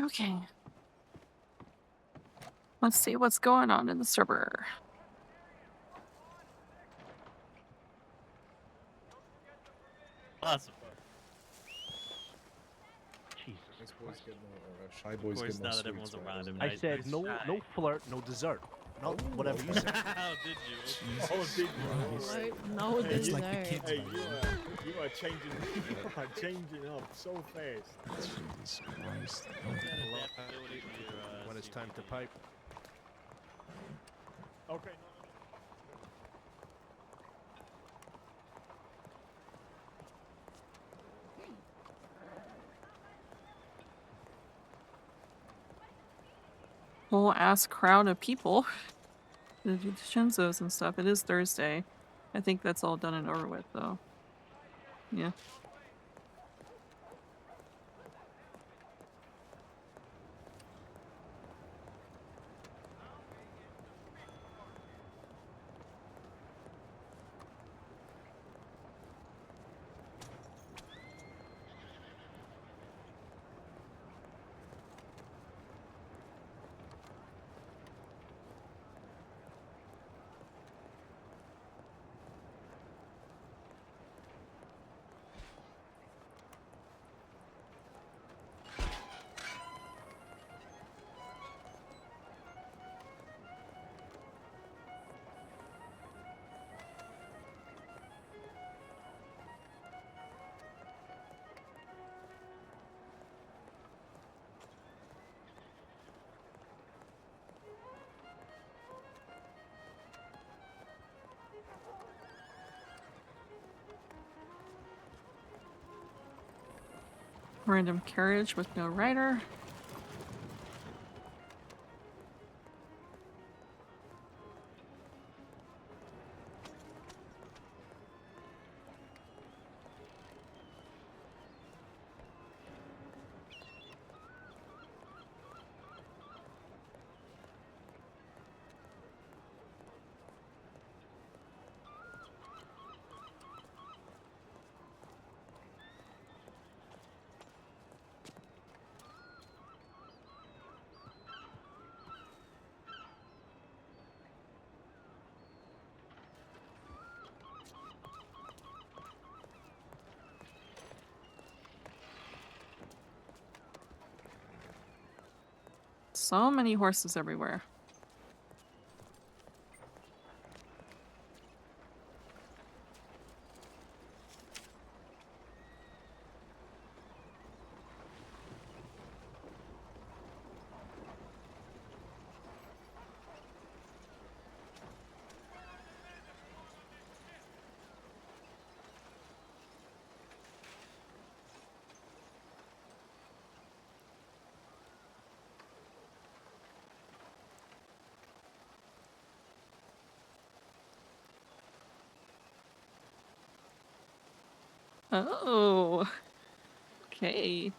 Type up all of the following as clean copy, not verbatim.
Okay. Let's see what's going on in the server. Awesome. Jesus. This boy's getting shy boy's Of course, getting now all that sweet, everyone's so it around doesn't him. I matter. said no flirt, no dessert. No, whatever you said. How did you? Oh, did you? No Hey, dessert. like the kids, hey, you are changing up so fast. Jesus Christ. When it's time to pipe. Okay. Whole ass crowd of people. The Shinzos and stuff. It is Thursday. I think that's all done and over with, though. Yeah. Random carriage with no rider. So many horses everywhere. Oh. Okay.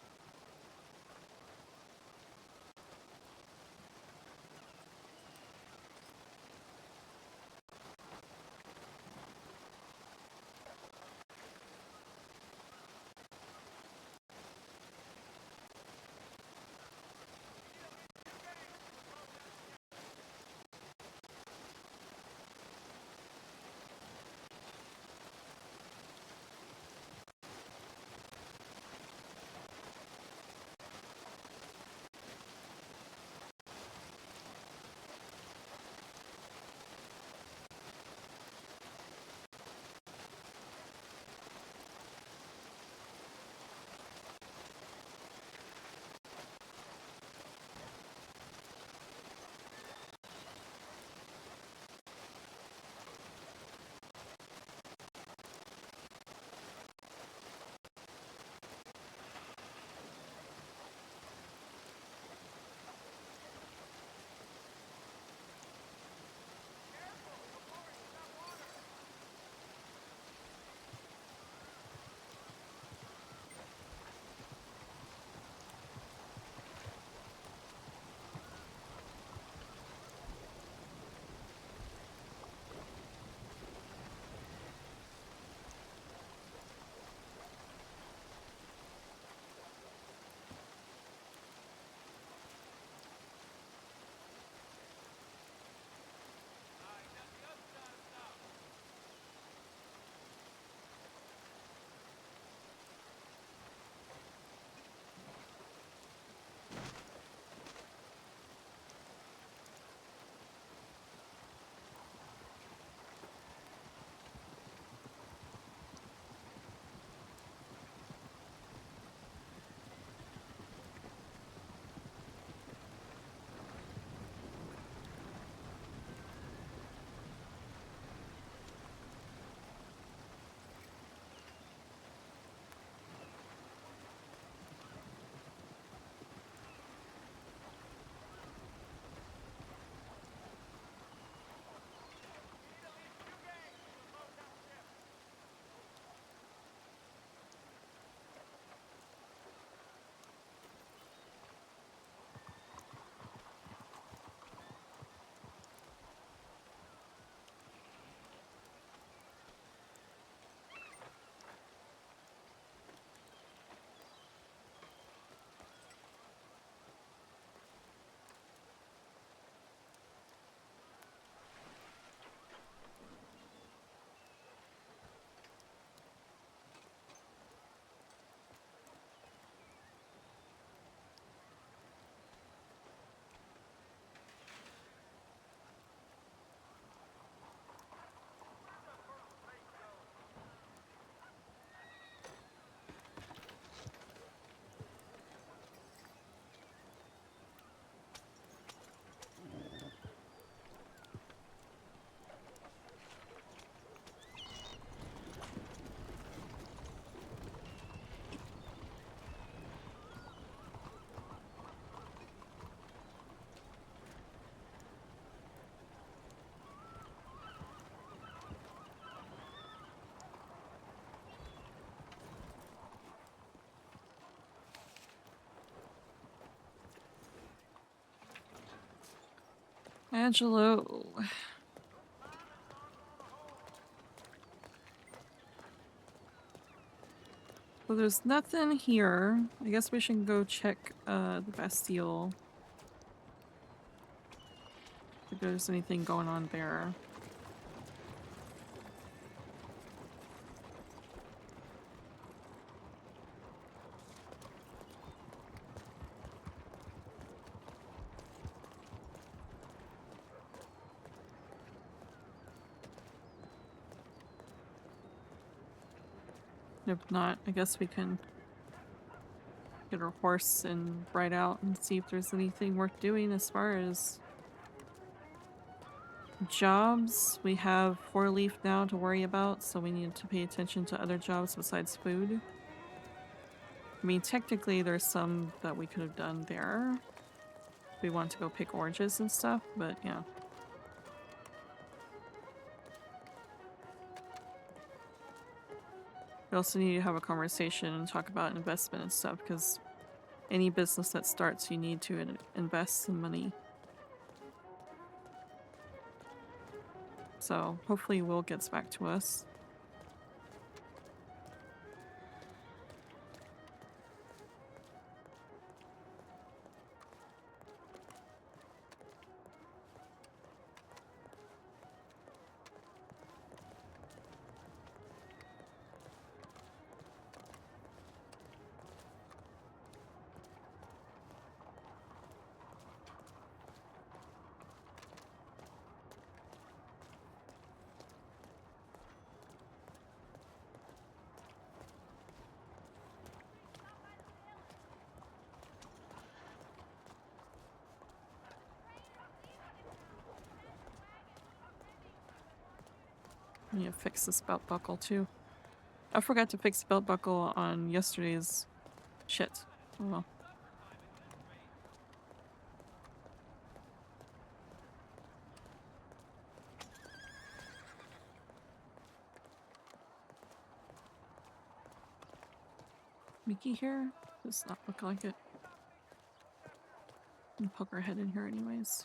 Angelo. So there's nothing here. I guess we should go check the Bastille. If there's anything going on there. If not, I guess we can get our horse and ride out and see if there's anything worth doing as far as jobs. We have 4-leaf now to worry about, so we need to pay attention to other jobs besides food. I mean, technically there's some that we could have done there. We want to go pick oranges and stuff, but yeah. We also need to have a conversation and talk about investment and stuff, because any business that starts, you need to invest some money. So hopefully Will gets back to us. I need to fix this belt buckle too. I forgot to fix the belt buckle on yesterday's shit. Oh well. Mickey here? Does not look like it. I'm gonna poke her head in here anyways.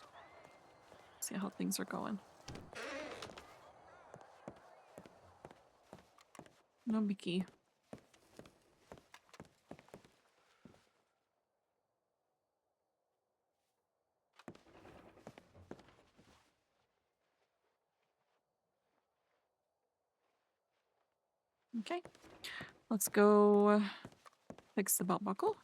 See how things are going. No Mickey. Okay. Let's go fix the belt buckle.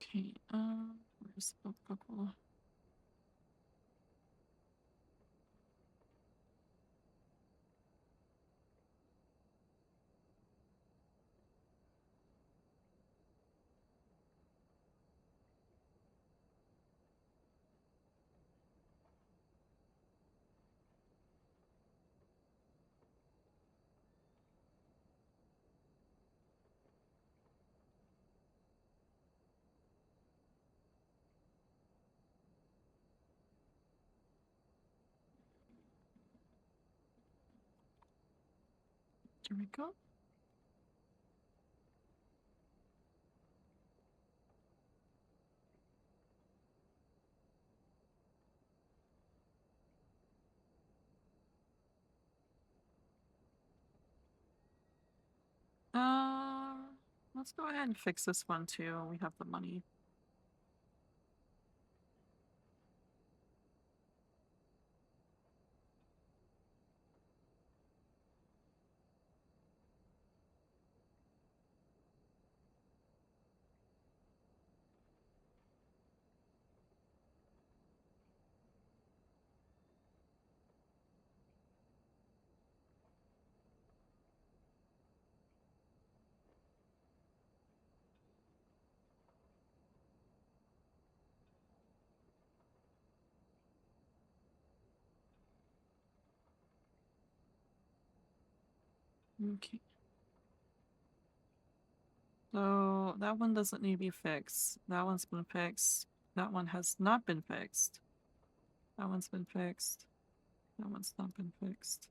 Okay, where's the belt buckle? There we go. Let's go ahead and fix this one too. We have the money. Okay. So that one doesn't need to be fixed. That one's been fixed. That one has not been fixed. That one's been fixed. That one's not been fixed.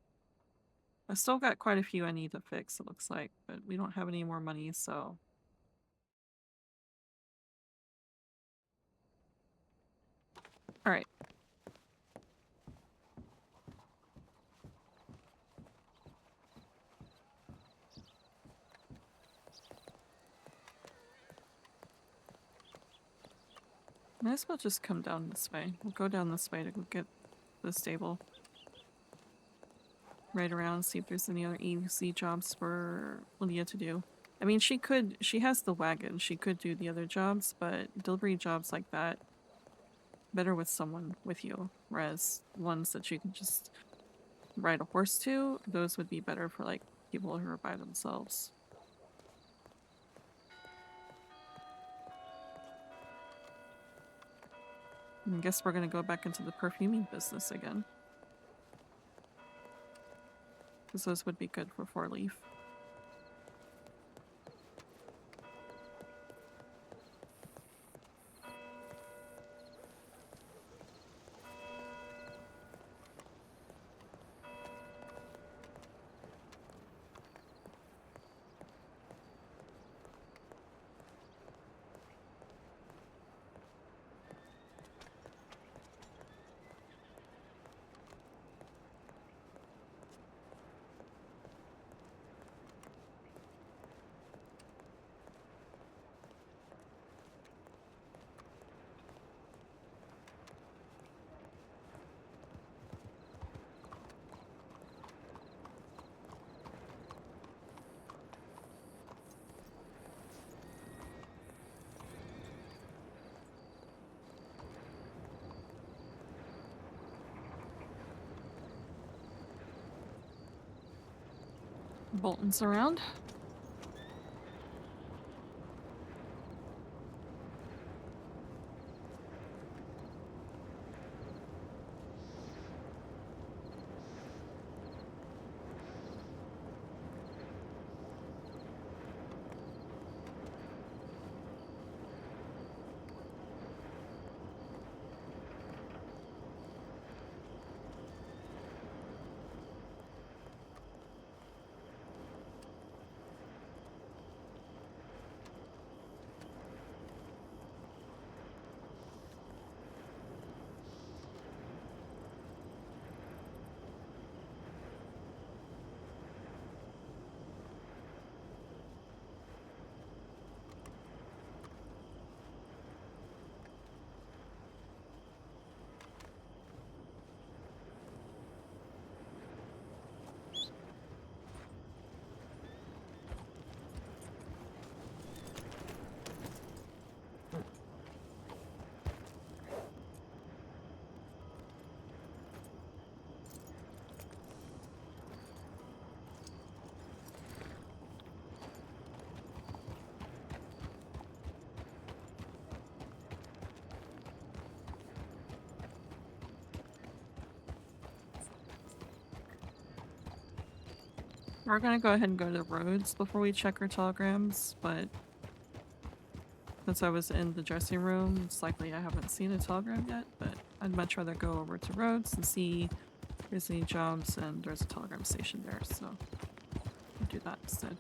I still got quite a few I need to fix, it looks like, but we don't have any more money, so. Alright. Might as well just come down this way. We'll go down this way to go get the stable. Right around, see if there's any other easy jobs for Lydia to do. I mean, she has the wagon, she could do the other jobs, but delivery jobs like that, better with someone with you. Whereas ones that you can just ride a horse to, those would be better for like people who are by themselves. I guess we're gonna go back into the perfuming business again. Because those would be good for 4-leaf. Bolton's around. We're gonna go ahead and go to the roads before we check our telegrams, but since I was in the dressing room, it's likely I haven't seen a telegram yet, but I'd much rather go over to roads and see if there's any jobs, and there's a telegram station there, so I'll do that instead.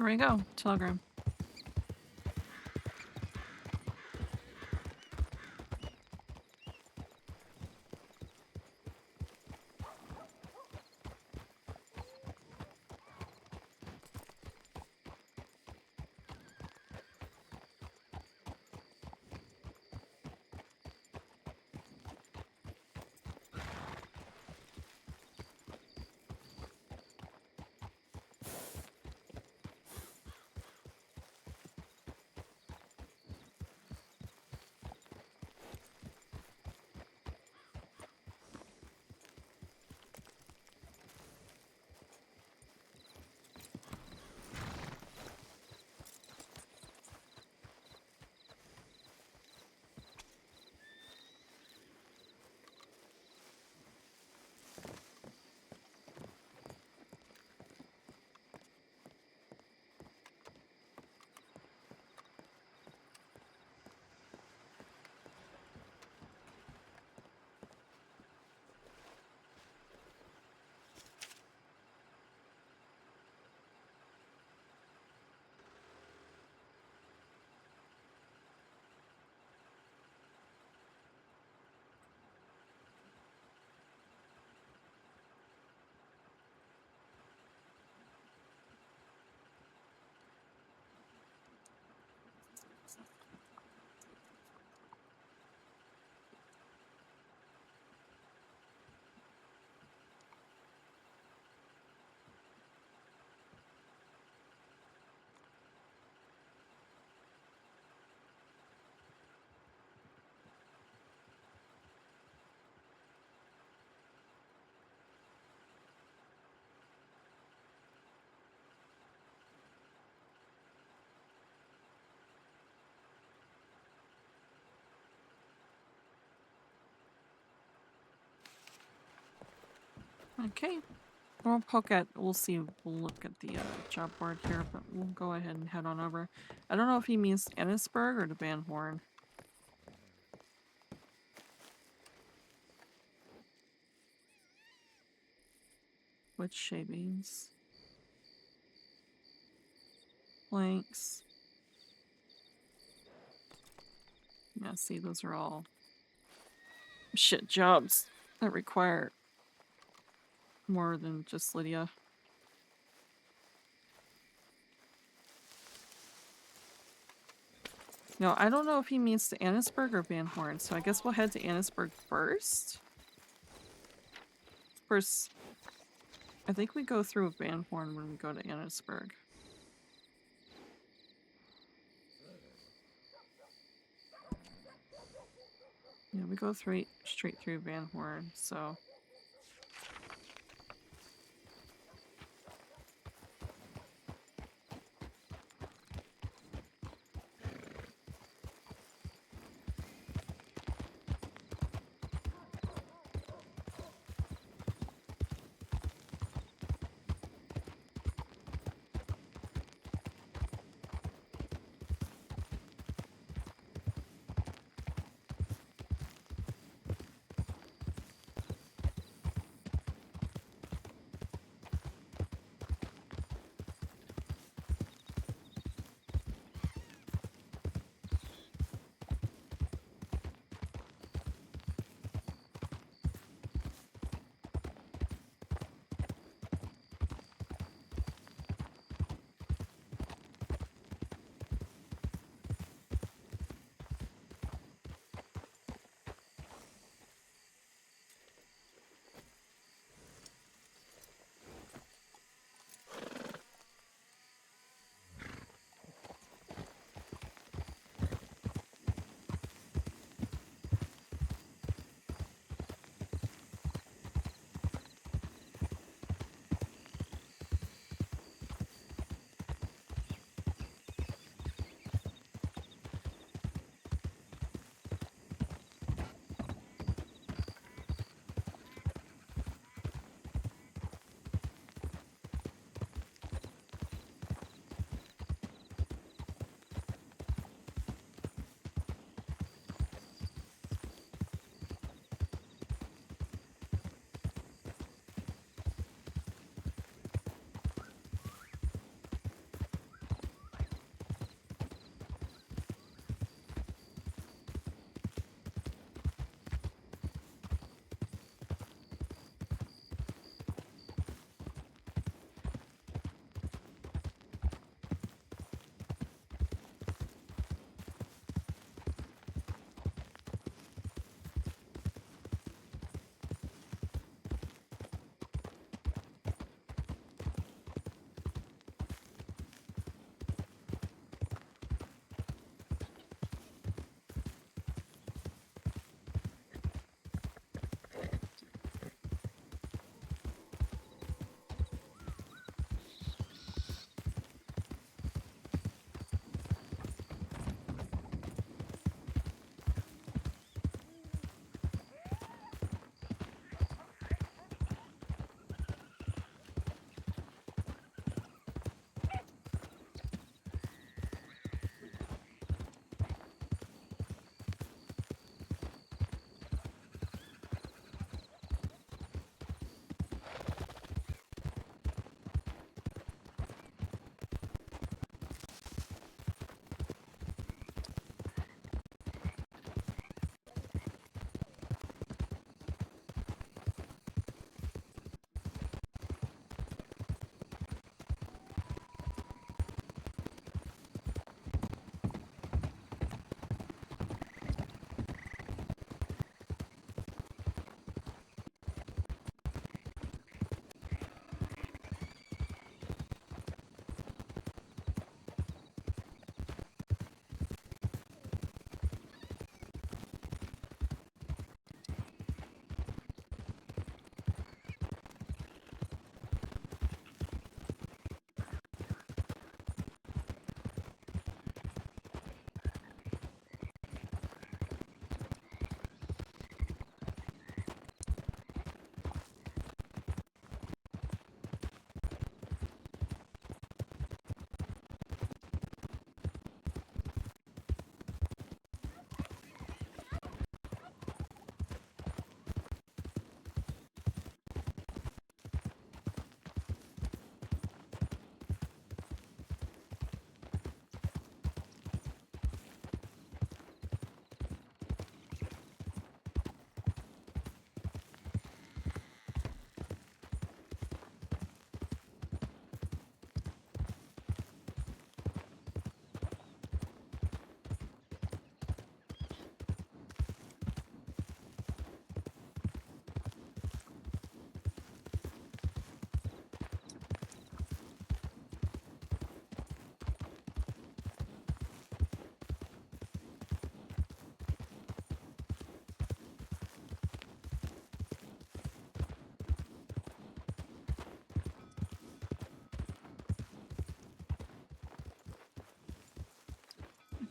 Here we go. Telegram. Okay. We'll see. We'll look at the job board here, but we'll go ahead and head on over. I don't know if he means Annisburg or the Van Horn. Which shavings? Blanks. Yeah, see, those are all shit jobs that require more than just Lydia. No, I don't know if he means to Annisburg or Van Horn, so I guess we'll head to Annisburg first. First, I think we go through Van Horn when we go to Annisburg. Yeah, we go straight through Van Horn, so...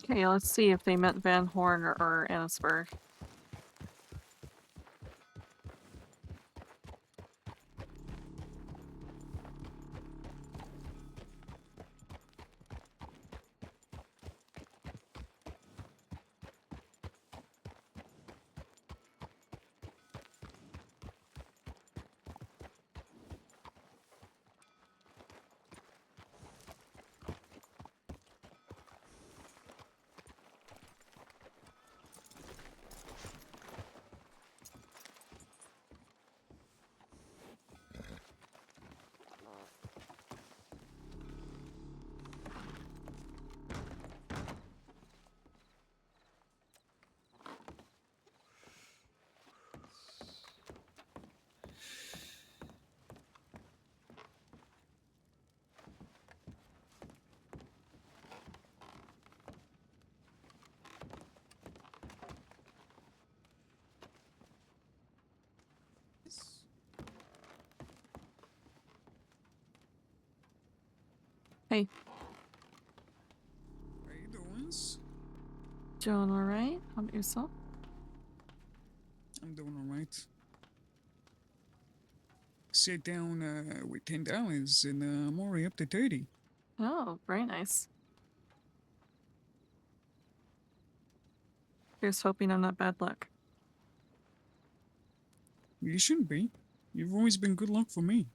Okay, let's see if they meant Van Horn or Annisburg. Hey, How you doing? doing alright? How about yourself? I'm doing alright. Sit down with $10 and I'm already up to 30. Oh, very nice. Here's hoping I'm not bad luck. You shouldn't be. You've always been good luck for me.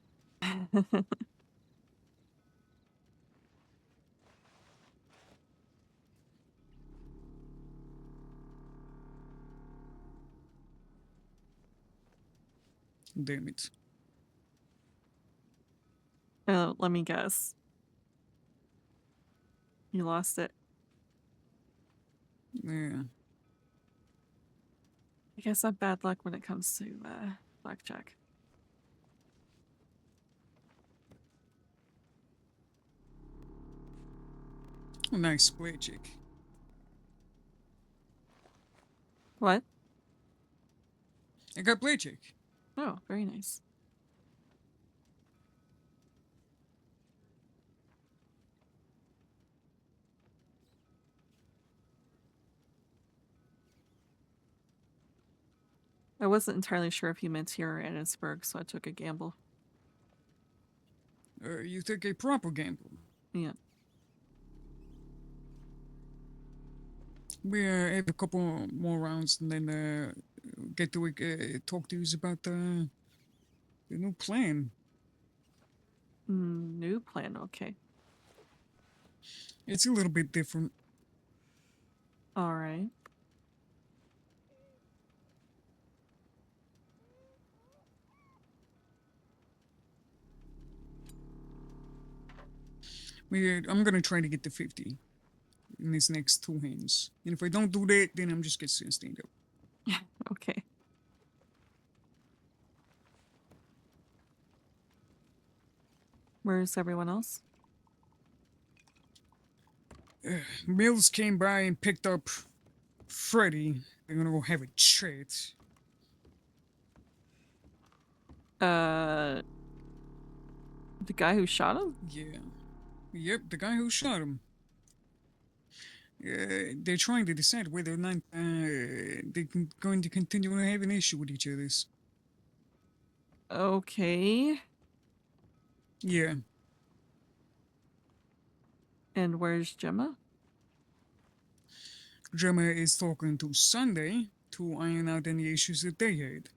Damn it. Let me guess. You lost it. Yeah. I guess I'm bad luck when it comes to blackjack. Oh, nice play, chick. What? I got play, chick. Oh, very nice. I wasn't entirely sure if you meant here or Annisburg, so I took a gamble. You took a proper gamble. Yeah. We have a couple more rounds and then get to talk to you about the new plan. New plan, okay. It's a little bit different. Alright. I'm gonna try to get to 50 in these next 2 hands. And if I don't do that, then I'm just gonna stand up. Okay. Where's everyone else? Mills came by and picked up Freddy. They're gonna go have a chat. The guy who shot him? Yeah. Yep, the guy who shot him. They're trying to decide whether or not they're going to continue to have an issue with each other. Okay. Yeah. And where's Gemma? Gemma is talking to Sunday to iron out any issues that they had.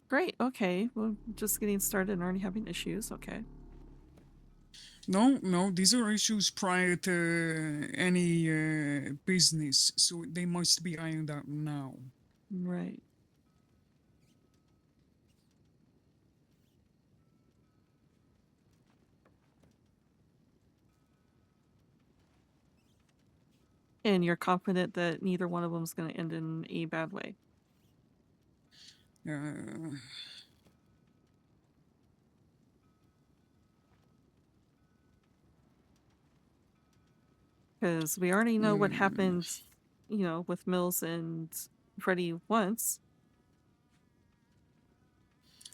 Great, okay. Well, just getting started and already having issues, okay. No, these are issues prior to any business, so they must be ironed out now. Right. And you're confident that neither one of them is going to end in a bad way? Uh, Because we already know what happened, you know, with Mills and Freddy once.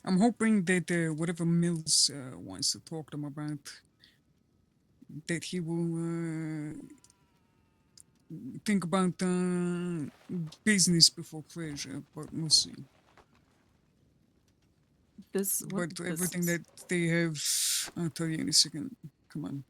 I'm hoping that whatever Mills wants to talk to them about, that he will think about business before pleasure, but we'll see. What But everything business? that they have, I'll tell you in a second. Come on.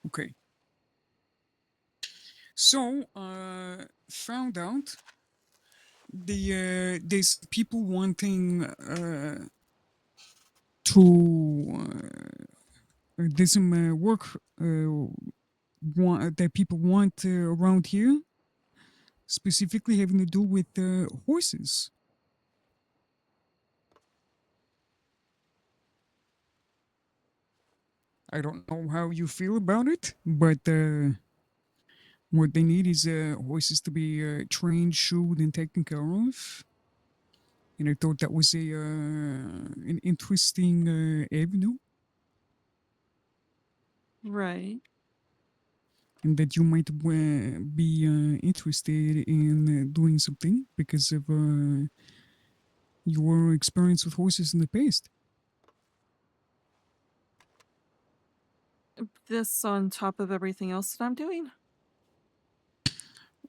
Okay. So, found out there's people wanting there's some work that people want around here, specifically having to do with horses. I don't know how you feel about it, but what they need is horses to be trained, shoed, and taken care of. And I thought that was an interesting avenue, Right. and that you might be interested in doing something because of your experience with horses in the past. This on top of everything else that I'm doing?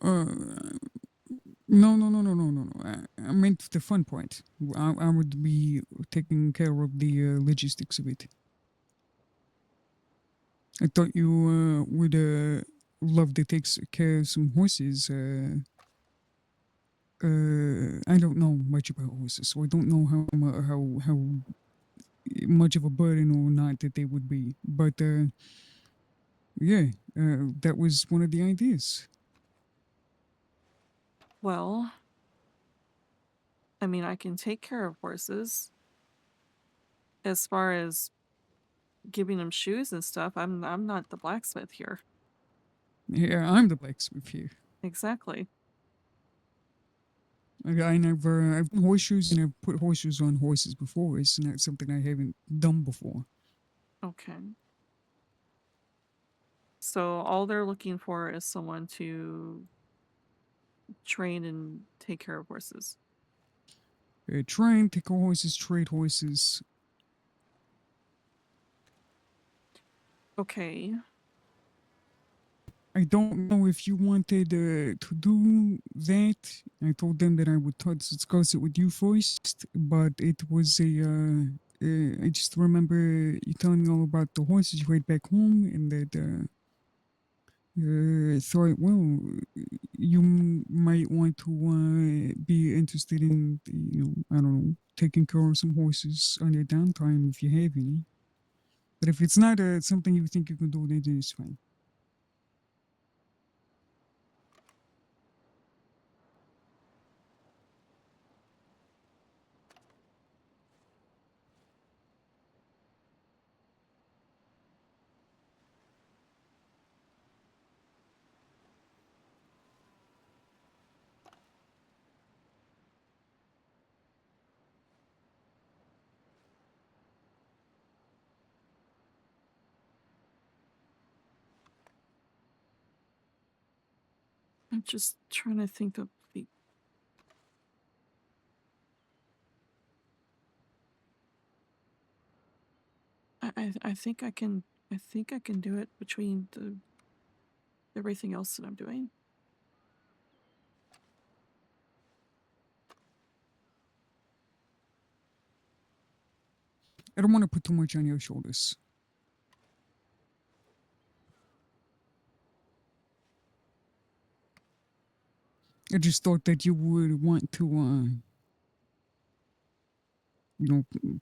Uh, no. I meant the fun part. I would be taking care of the logistics of it. I thought you would love to take care of some horses. I don't know much about horses, so I don't know how much of a burden or not that they would be. But yeah, that was one of the ideas. Well, I mean, I can take care of horses. As far as giving them shoes and stuff, I'm not the blacksmith here. Yeah, I'm the blacksmith here. Exactly. I never, I've done horseshoes and I've put horseshoes on horses before. It's not something I haven't done before. Okay. So all they're looking for is someone to train and take care of horses. Train, take horses, trade horses. Okay. I don't know if you wanted to do that. I told them that I would discuss it with you first, but it was I just remember you telling me all about the horses you had back home, and that thought, well, you might want to be interested in, I don't know, taking care of some horses on their downtime if you have any. But if it's not something you think you can do, then it's fine. I'm just trying to think of the I think I can do it between the everything else that I'm doing. I don't want to put too much on your shoulders. I just thought that you would want to,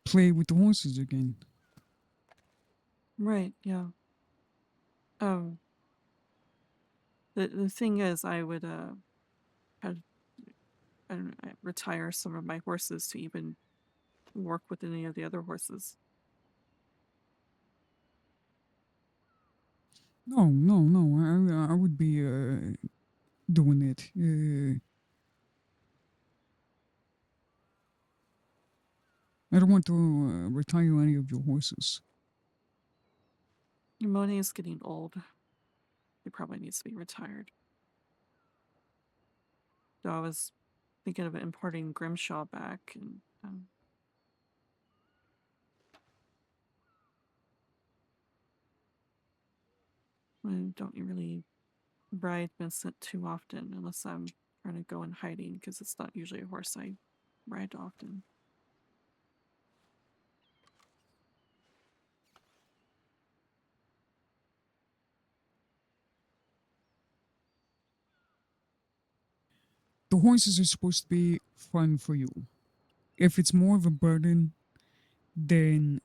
play with the horses again. Right, yeah. Um the thing is I would have retire some of my horses to even work with any of the other horses. No, no, no. I would be doing it. I don't want to retire any of your horses. Moni is getting old. He probably needs to be retired. So I was thinking of importing Grimshaw back, and I don't really ride Vincent too often unless I'm trying to go in hiding, because it's not usually a horse I ride often. The horses are supposed to be fun for you. If it's more of a burden, then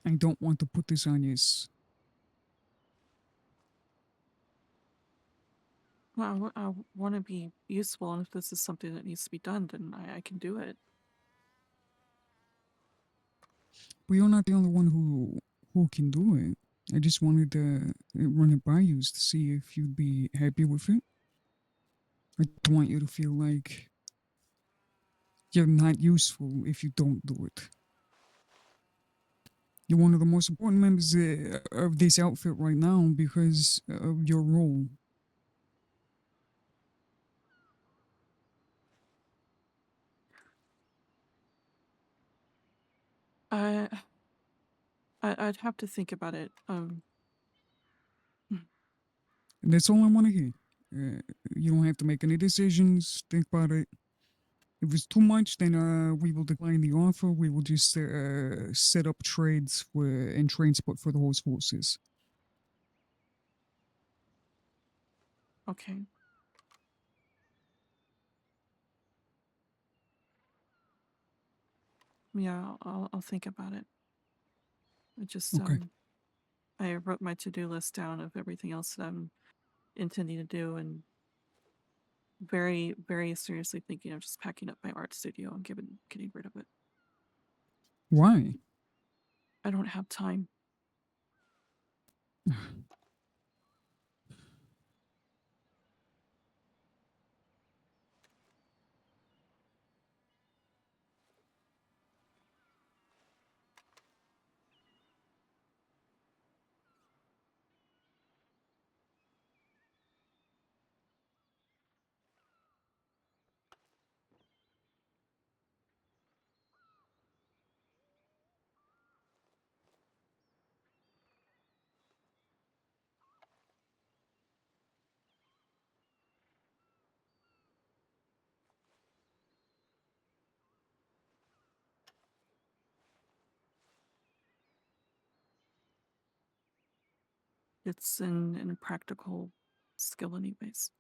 I don't want to put this on you. Well, I want to be useful, and if this is something that needs to be done, then I can do it. But you're not the only one who can do it. I just wanted to run it by you to see if you'd be happy with it. I don't want you to feel like you're not useful if you don't do it. You're one of the most important members of this outfit right now because of your role. I I'd have to think about it. And that's all I want to hear. You don't have to make any decisions. Think about it. If it's too much, then we will decline the offer. We will just set up trades and transport for the horses. Okay. Yeah, I'll think about it. I just Okay. I wrote my to-do list down of everything else that I'm intending to do, and very, very seriously thinking of just packing up my art studio and getting rid of it. Why? I don't have time. It's an impractical skill anyways.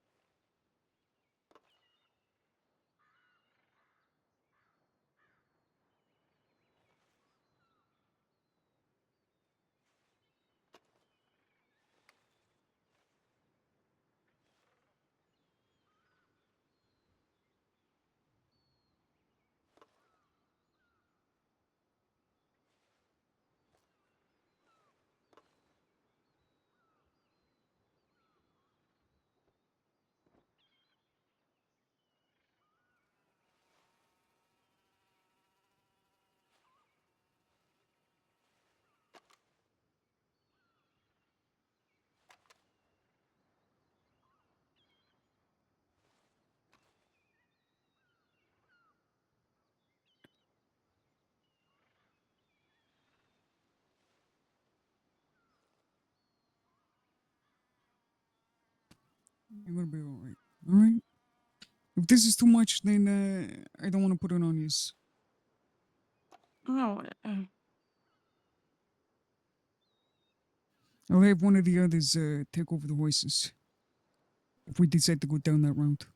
You're gonna be all right. All right. If this is too much, then I don't want to put it on you. No, I'll have one of the others take over the horses if we decide to go down that route.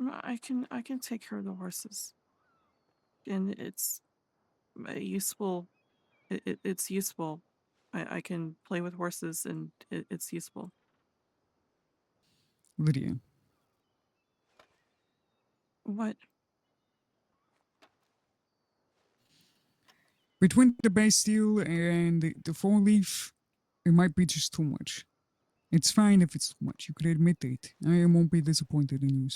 I can take care of the horses, and it's useful. It's useful. I can play with horses, and it's useful. Lydia, What? Between the Bastille and the four leaf, it might be just too much. It's fine if it's too much. You could admit it. I won't be disappointed in you.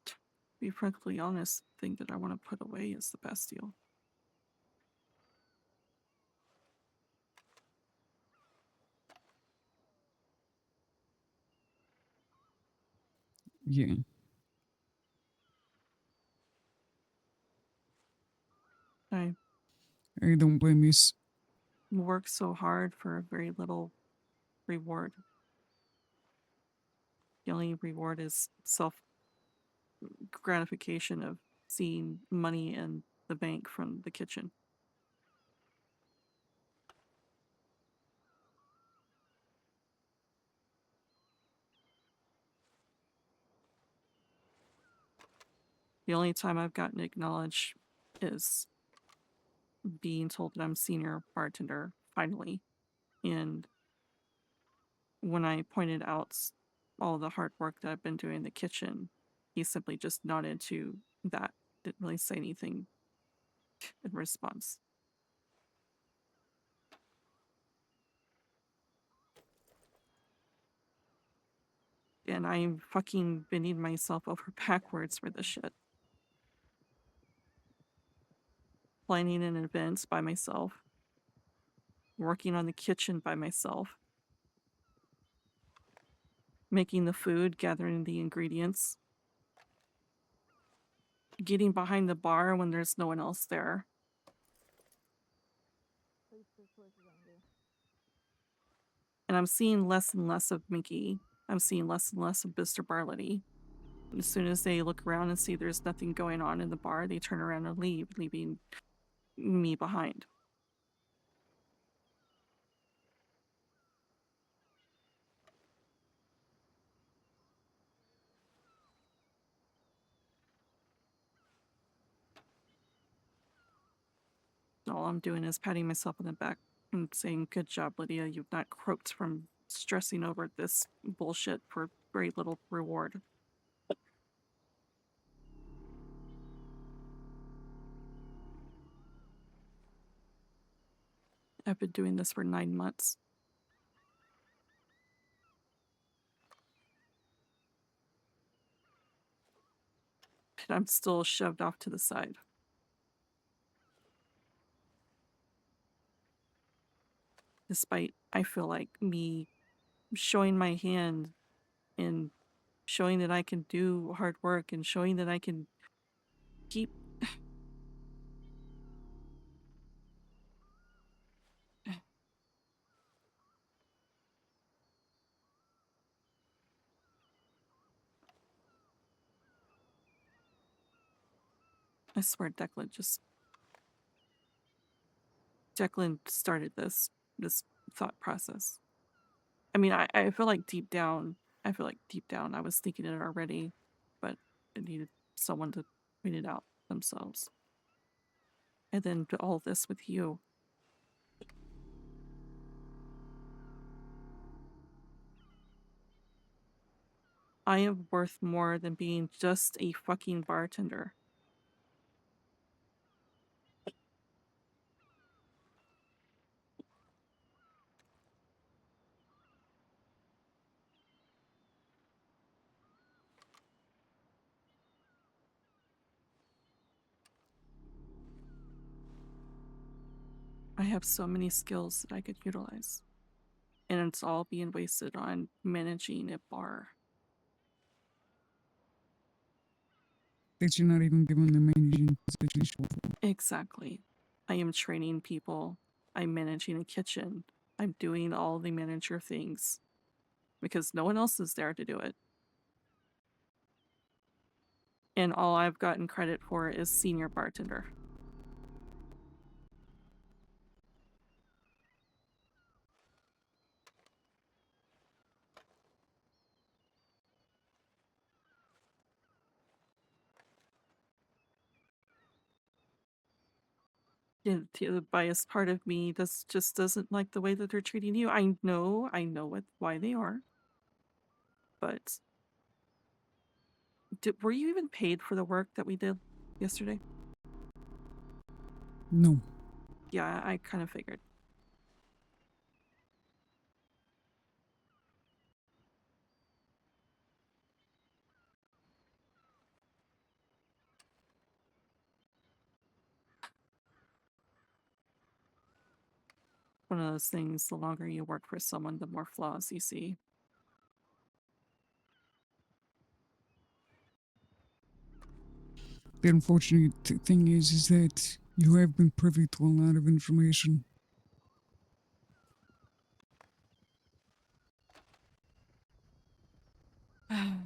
To be frankly honest, the thing that I want to put away is the Bastille. Yeah, I I don't blame you. work so hard for very little reward. The only reward is self gratification of seeing money in the bank from the kitchen. The only time I've gotten acknowledged is being told that I'm senior bartender, finally. And when I pointed out all the hard work that I've been doing in the kitchen, he simply just nodded to that, didn't really say anything in response. And I'm fucking bending myself over backwards for this shit. Planning an event by myself, working on the kitchen by myself, making the food, gathering the ingredients, getting behind the bar when there's no one else there. And I'm seeing less and less of Mickey. I'm seeing less and less of Mr. Barlety. And as soon as they look around and see there's nothing going on in the bar, they turn around and leave, leaving me behind. All I'm doing is patting myself on the back and saying, "Good job, Lydia. You've not croaked from stressing over this bullshit for very little reward." I've been doing this for 9 months. And I'm still shoved off to the side. Despite, I feel like, me showing my hand and showing that I can do hard work and showing that I can keep. I swear Declan started this thought process. I mean, I feel like deep down I was thinking it already, but I needed someone to point it out themselves. And then all this with you. I am worth more than being just a fucking bartender. I have so many skills that I could utilize. And it's all being wasted on managing a bar. That you're not even given the managing position. Exactly. I am training people. I'm managing a kitchen. I'm doing all the manager things. Because no one else is there to do it. And all I've gotten credit for is senior bartender. The biased part of me just doesn't like the way that they're treating you. I know why they are, but were you even paid for the work that we did yesterday? No. Yeah, I kind of figured. One of those things, the longer you work for someone, the more flaws you see. The unfortunate thing is that you have been privy to a lot of information. And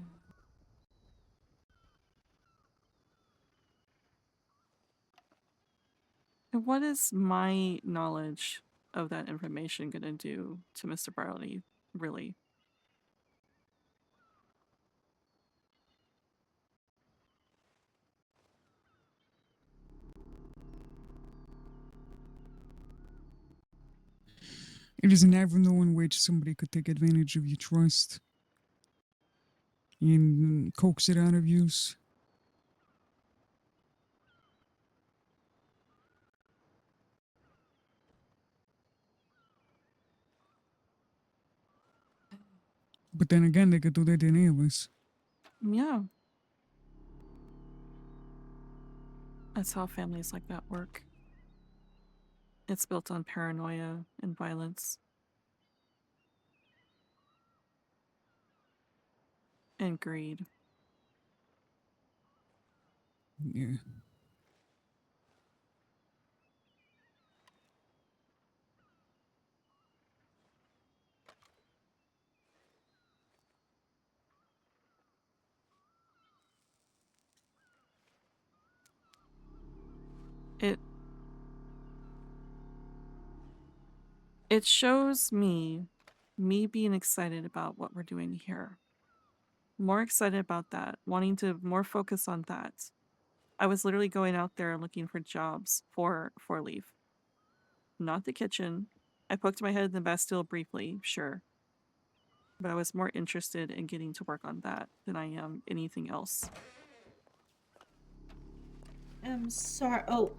what is my knowledge of that information going to do to Mr. Barley, really? It is an avenue in which somebody could take advantage of your trust and coax it out of use. But then again, they could do that to any of us. Yeah. That's how families like that work. It's built on paranoia and violence. And greed. Yeah. It shows me being excited about what we're doing here. More excited about that, wanting to more focus on that. I was literally going out there looking for jobs for Leaf. Not the kitchen. I poked my head in the Bastille briefly, sure. But I was more interested in getting to work on that than I am anything else. I'm sorry. Oh,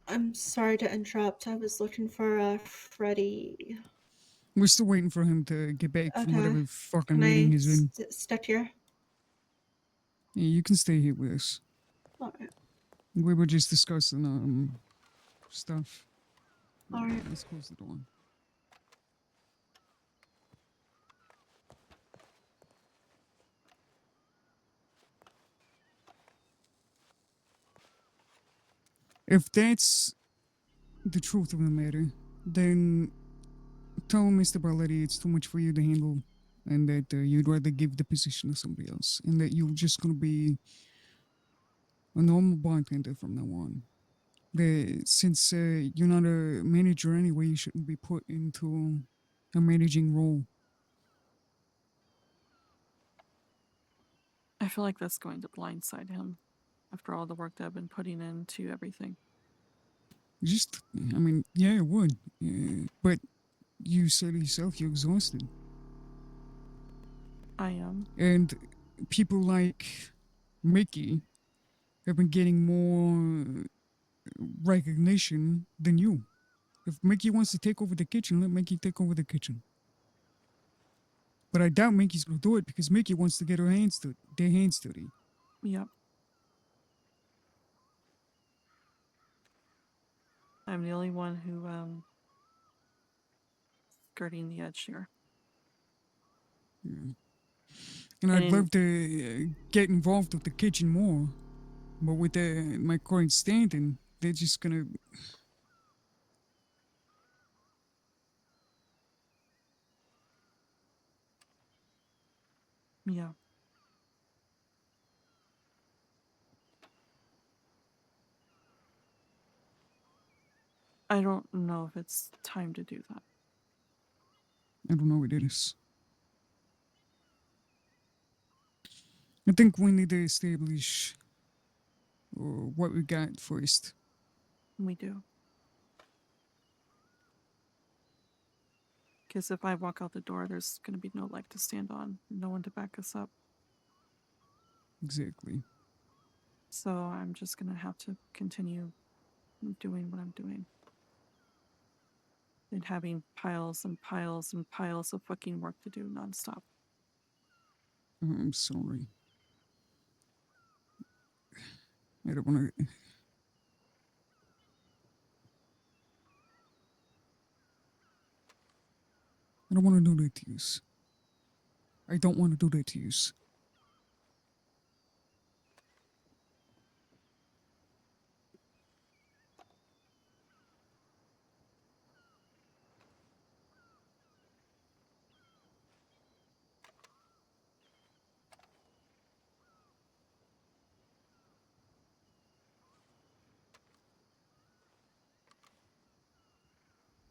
I'm sorry to interrupt. I was looking for Freddy. We're still waiting for him to get back from Okay. whatever fucking Can meeting I he's in. stick here? Yeah, you can stay here with us. Alright. We were just discussing stuff. Alright. Let's close the door. If that's the truth of the matter, then tell Mr. Barletti it's too much for you to handle and that you'd rather give the position to somebody else and that you're just going to be a normal bartender from now on. Since you're not a manager anyway, you shouldn't be put into a managing role. I feel like that's going to blindside him after all the work that I've been putting into everything. I mean, yeah, it would. But you said yourself you're exhausted. I am. And people like Mickey have been getting more recognition than you. If Mickey wants to take over the kitchen, let Mickey take over the kitchen. But I doubt Mickey's gonna do it because Mickey wants to get their hands dirty. Yep. I'm the only one who skirting the edge here. Yeah. And I'd love to get involved with the kitchen more, but with my current standing, they're just gonna. Yeah. I don't know if it's time to do that. I don't know what it is. I think we need to establish what we got first. We do. Because if I walk out the door, there's going to be no leg to stand on, no one to back us up. Exactly. So I'm just going to have to continue doing what I'm doing. And having piles and piles and piles of fucking work to do nonstop. I'm sorry. I don't want to. I don't want to do that to you. I don't want to do that to you.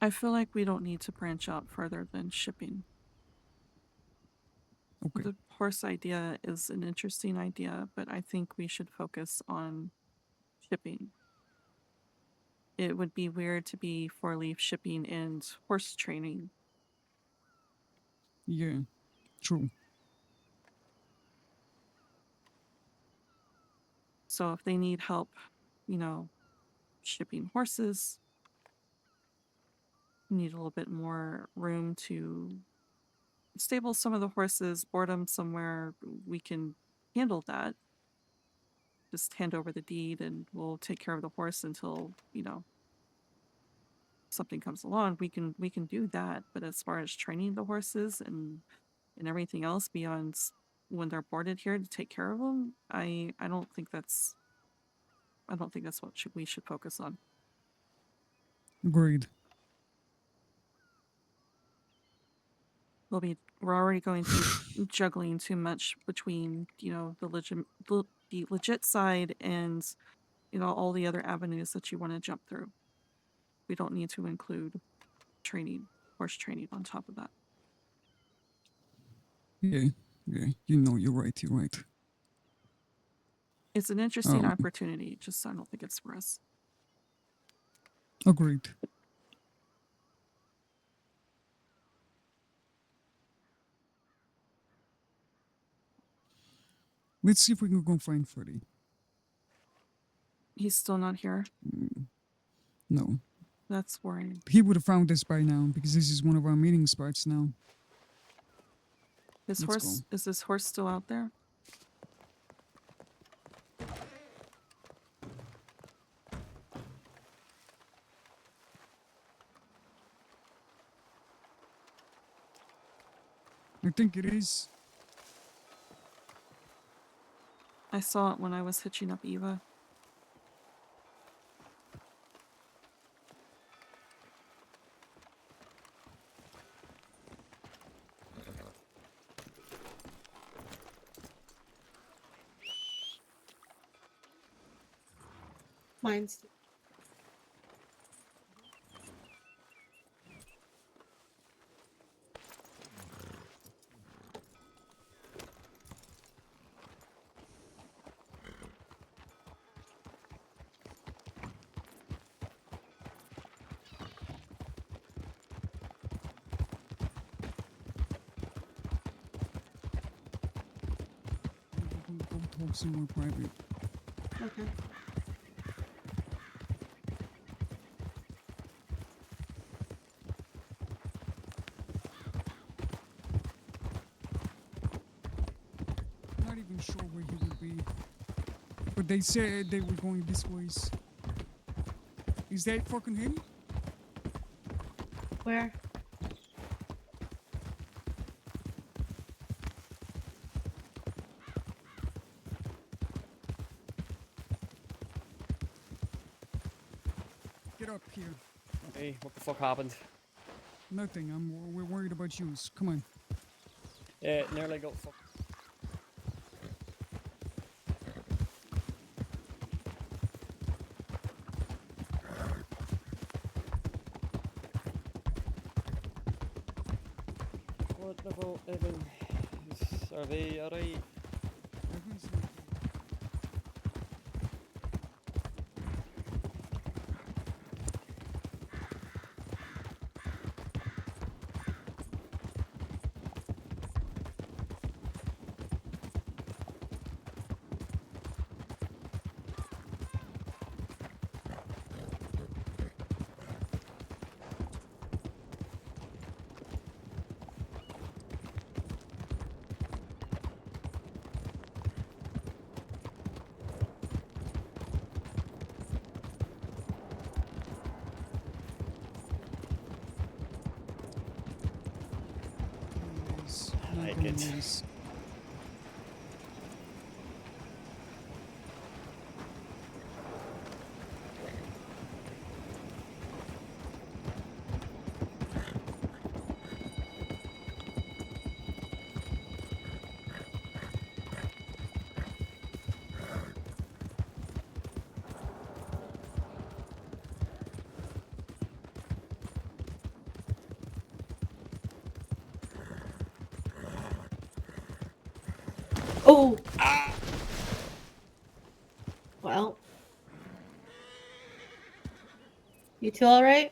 I feel like we don't need to branch out further than shipping. Okay. The horse idea is an interesting idea, but I think we should focus on shipping. It would be weird to be 4-leaf shipping and horse training. Yeah. True. So if they need help, you know, shipping horses, we need a little bit more room to stable some of the horses, board them somewhere we can handle that. Just hand over the deed and we'll take care of the horse until, you know, something comes along. We can do that. But as far as training the horses and everything else beyond when they're boarded here to take care of them, I don't think that's what we should focus on. Agreed. We're already going through juggling too much between, you know, the legit side and, you know, all the other avenues that you want to jump through. We don't need to include horse training on top of that. Yeah. Yeah. You know, you're right. You're right. It's an interesting opportunity, just I don't think it's for us. Agreed. Let's see if we can go find Freddy. He's still not here. No. That's worrying. He would have found us by now because this is one of our meeting spots now. Is this horse still out there? I think it is. I saw it when I was hitching up Eva. Mine's. Go talk somewhere private. Okay. I'm not even sure where he would be. But they said they were going this way. Is that fucking him? Where? Get up here. Hey, what the fuck happened? Nothing. We're worried about you. Come on. Yeah, nearly got fucked. What the fuck, Evan? Are they alright? Everyone's okay. Not like gonna it. lose. Oh! Well. You two alright?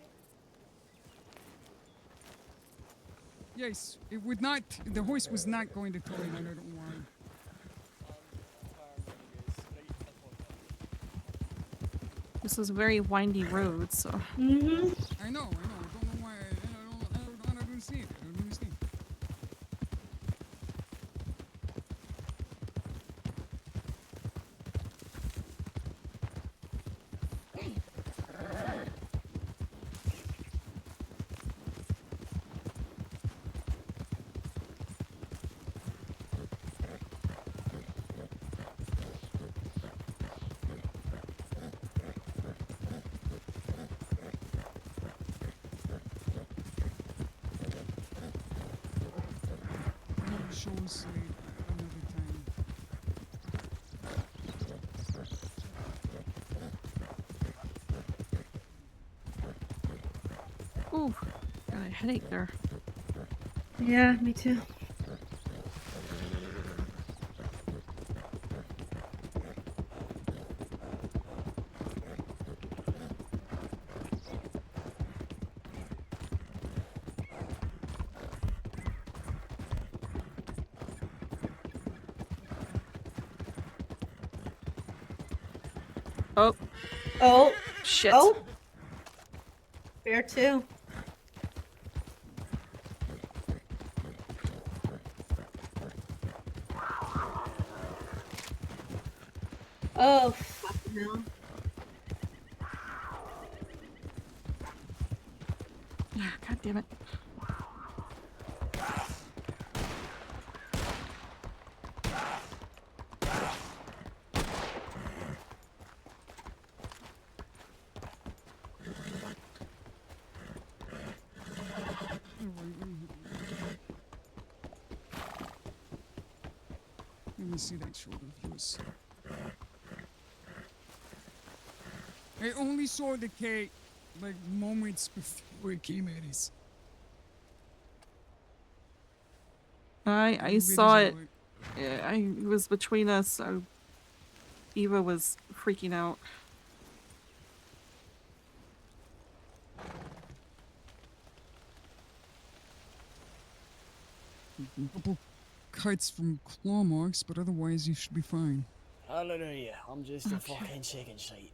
Yes, it would not. The horse was not going to turn. I don't know why. This is a very windy road, so Mm-hmm. I know. I don't know why. I don't understand. I don't understand. Maybe show us another time. ooh, got a headache there. Yeah, me too. Oh, Oh! shit. Oh! Bear too. Oh, fucking hell. Yeah, God damn it. Let me see that shoulder of yours. I only saw the cat like moments before it came at us. I saw it. Yeah, it was between us. So Eva was freaking out. A couple cuts from claw marks, but otherwise you should be fine. Hallelujah. I'm just a fucking chicken shite.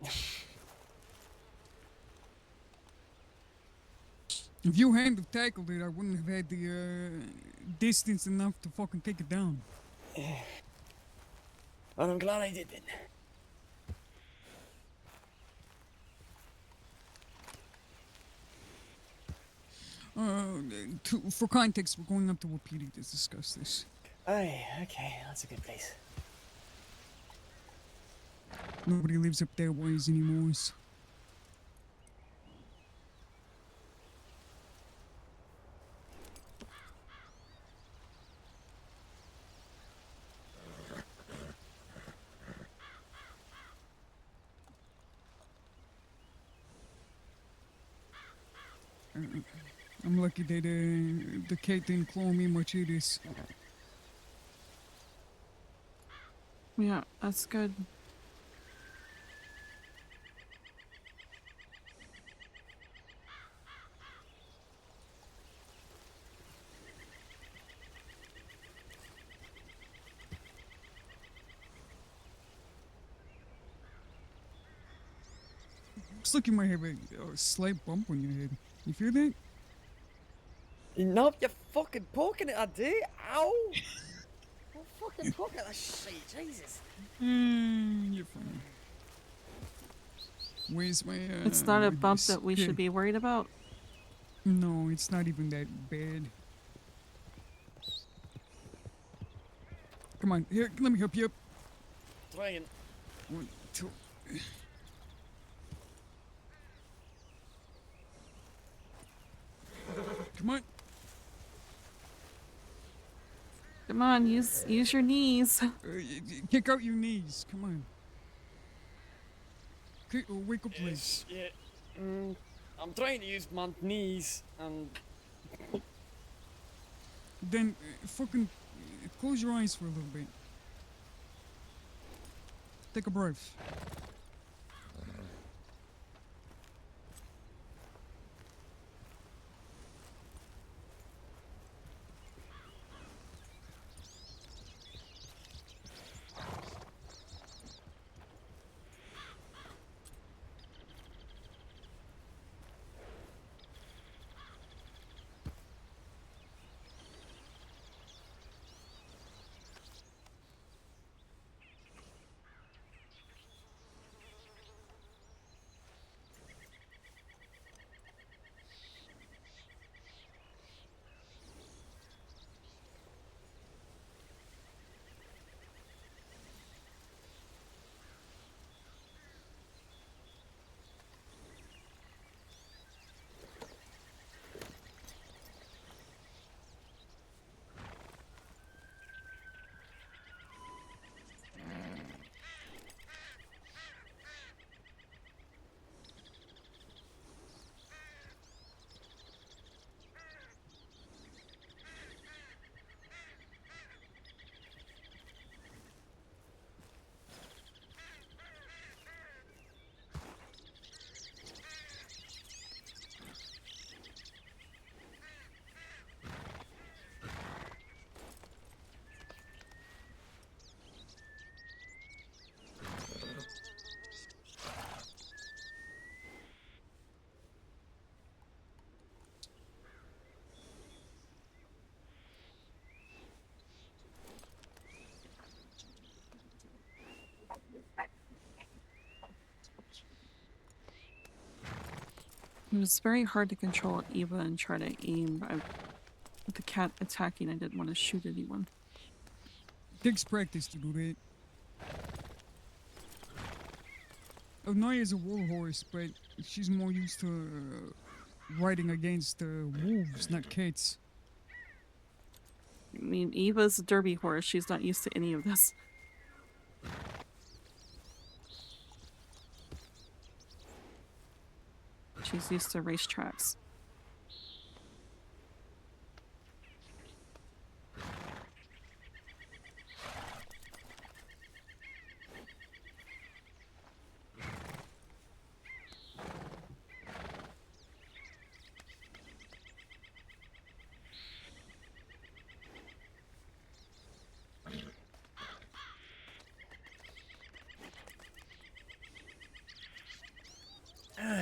If you hadn't have tackled it, I wouldn't have had the distance enough to fucking take it down. And I'm glad I didn't. For context, we're going up to Wapiti to discuss this. Aye, okay, that's a good place. Nobody lives up that ways anymore. So. I'm lucky that the cat didn't claw me much either. Yeah, that's good. Looks like you might have a slight bump on your head. You feel that? No, you're fucking poking it, I do. Ow! I'm fucking poking that shit, Jesus. You're fine. Where's my It's not a my bump horse? that we Here. should be worried about. No, it's not even that bad. Come on, here, let me help you up. Trying. 1, 2. Come on. Come on, use your knees. Kick out your knees. Come on. Wake up, please. Yeah. I'm trying to use my knees and Then fucking close your eyes for a little bit. Take a breath. It was very hard to control Eva and try to aim. With the cat attacking, I didn't want to shoot anyone. Takes practice to do that. Naya's a warhorse, but she's more used to riding against wolves, not cats. I mean, Eva's a derby horse. She's not used to any of this. She's used to racetracks.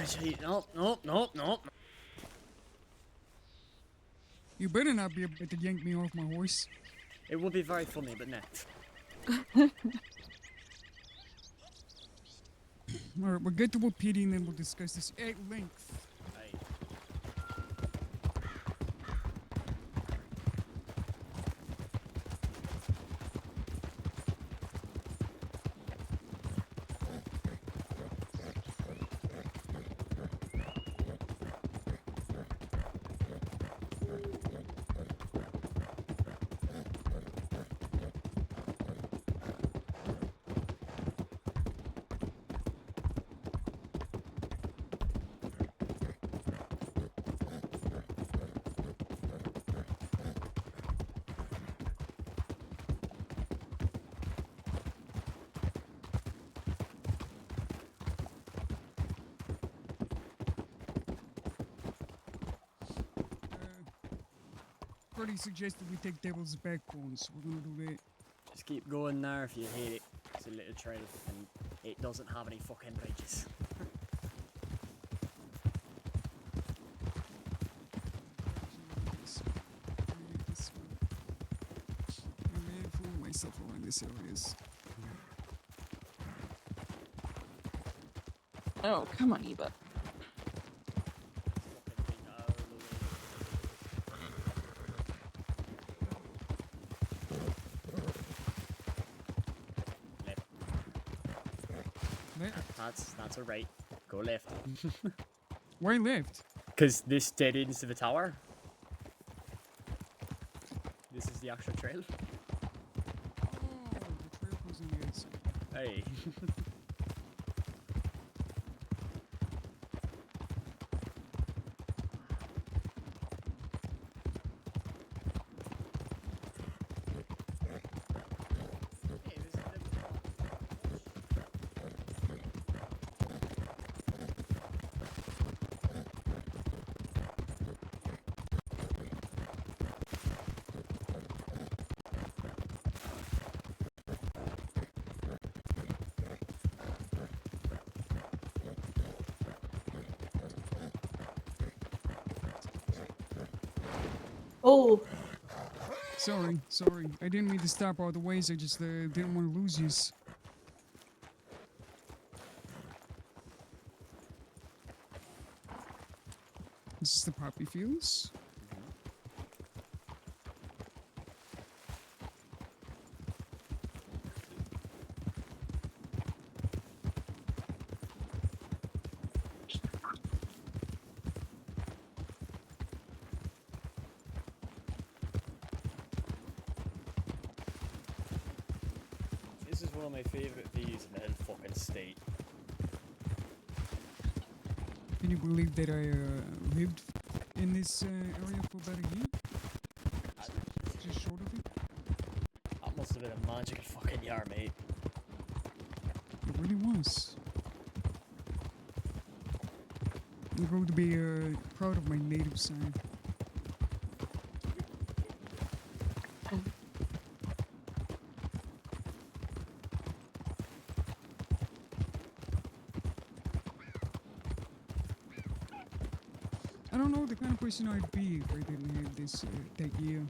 gee, nope. You better not be able to yank me off my horse. It would be very funny, but not. Alright, we'll get to a PD and then we'll discuss this at length. Aye. Already suggested we take Devil's Backbones. We're gonna do that. Just keep going there if you hate it. It's a little trail and it doesn't have any fucking bridges. I may fool myself around this areas. Oh, come on, Eva. That's alright. Go left. Why left? Because this dead ends to the tower. This is the actual trail. Oh, the trail goes on the outside. Hey. Oh, Sorry. I didn't mean to stop all the ways. I just didn't want to lose you. This is the poppy fields. This is one of my favourite views in the whole fucking state. Can you believe that I lived in this area for about a year? Just short of it. That must have been a magical fucking year, mate. It really was. I'm going to be proud of my native side. I don't know the kind of person I'd be if I didn't have this that year.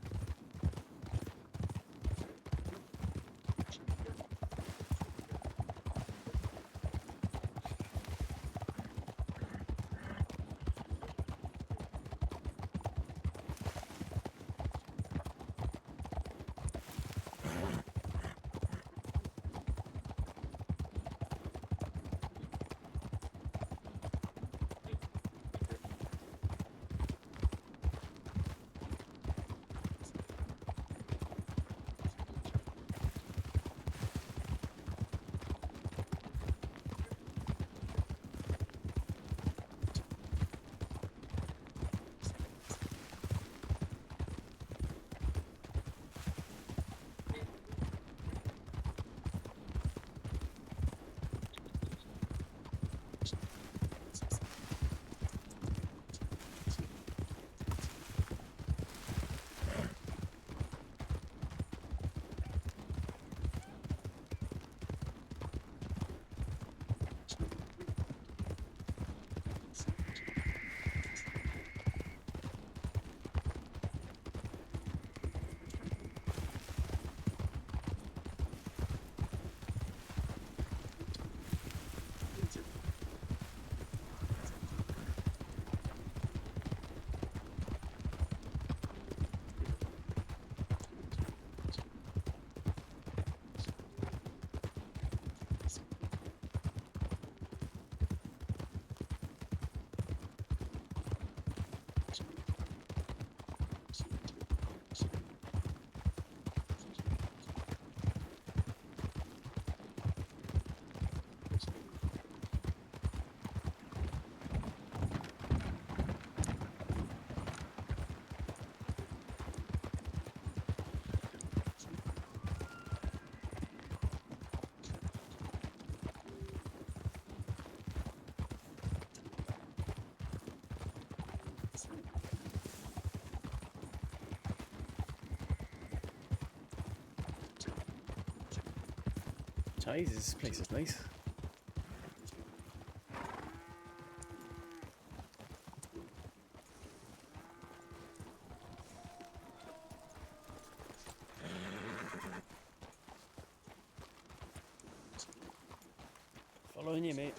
Jesus, this place is nice. Following you, mate.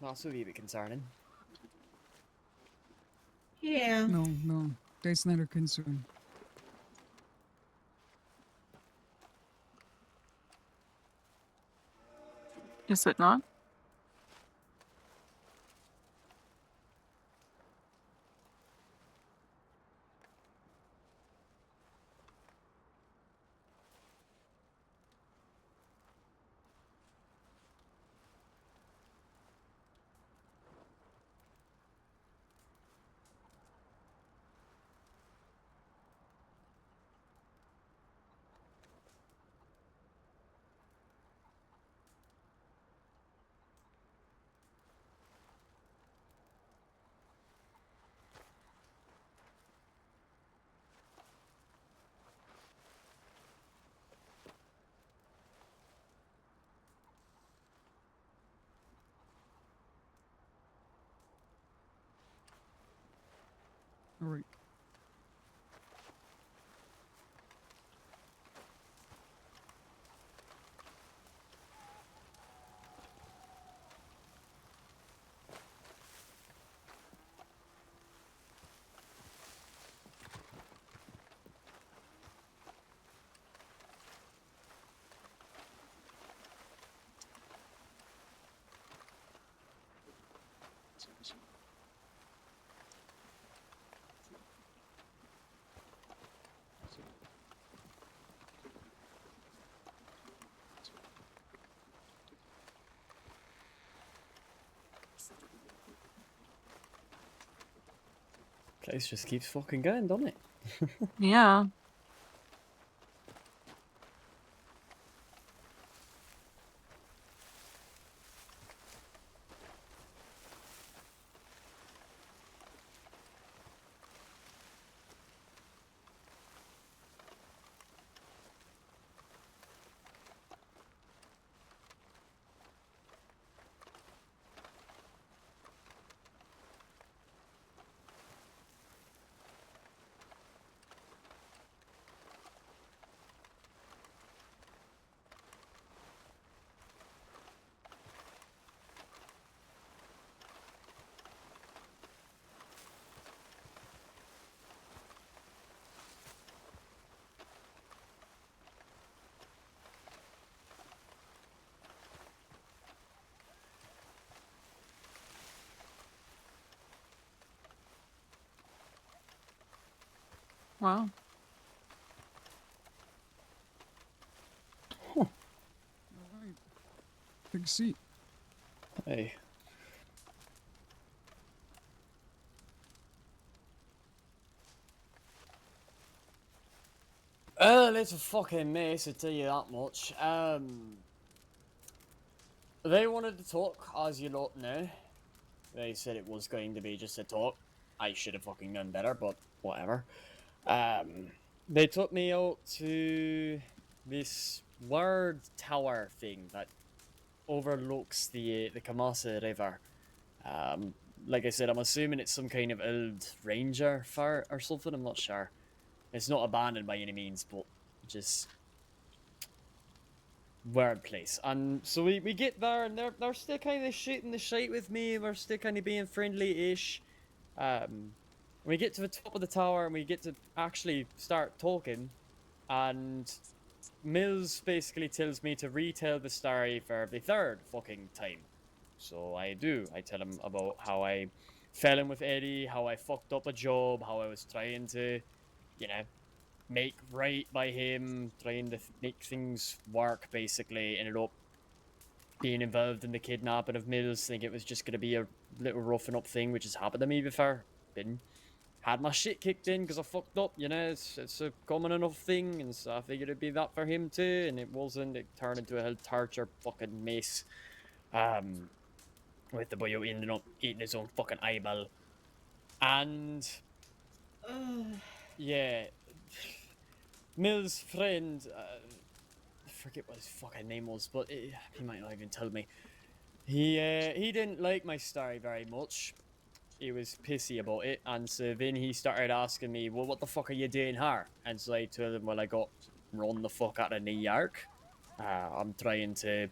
That's a wee bit concerning. Yeah. No, that's not a concern. Is it not? All right. Place just keeps fucking going, doesn't it? Yeah. Wow. All right. Take a seat. Hey. It's a fucking mess, I tell you that much. They wanted to talk, as you lot know. They said it was going to be just a talk. I should have fucking done better, but whatever. They took me out to this word tower thing that overlooks the Kamasa River. Like I said, I'm assuming it's some kind of old ranger fort or something. I'm not sure. It's not abandoned by any means, but just weird place. And so we get there, and they're still kind of shooting the shite with me. We're still kind of being friendly-ish. We get to the top of the tower, and we get to actually start talking. And Mills basically tells me to retell the story for the third fucking time. So I do. I tell him about how I fell in with Eddie, how I fucked up a job, how I was trying to, you know, make right by him, trying to make things work, basically. Ended up being involved in the kidnapping of Mills, think it was just going to be a little roughing up thing, which has happened to me before. Been had my shit kicked in because I fucked up, you know, it's a common enough thing, and so I figured it'd be that for him too, and it wasn't. It turned into a whole torture fucking mess. With the boy who ended up eating his own fucking eyeball. And yeah, Mill's friend, I forget what his fucking name was, but he might not even tell me. He didn't like my story very much. pissy about it, and so then he started asking me, well, what the fuck are you doing here? And so I told him, well, I got run the fuck out of New York. I'm trying to.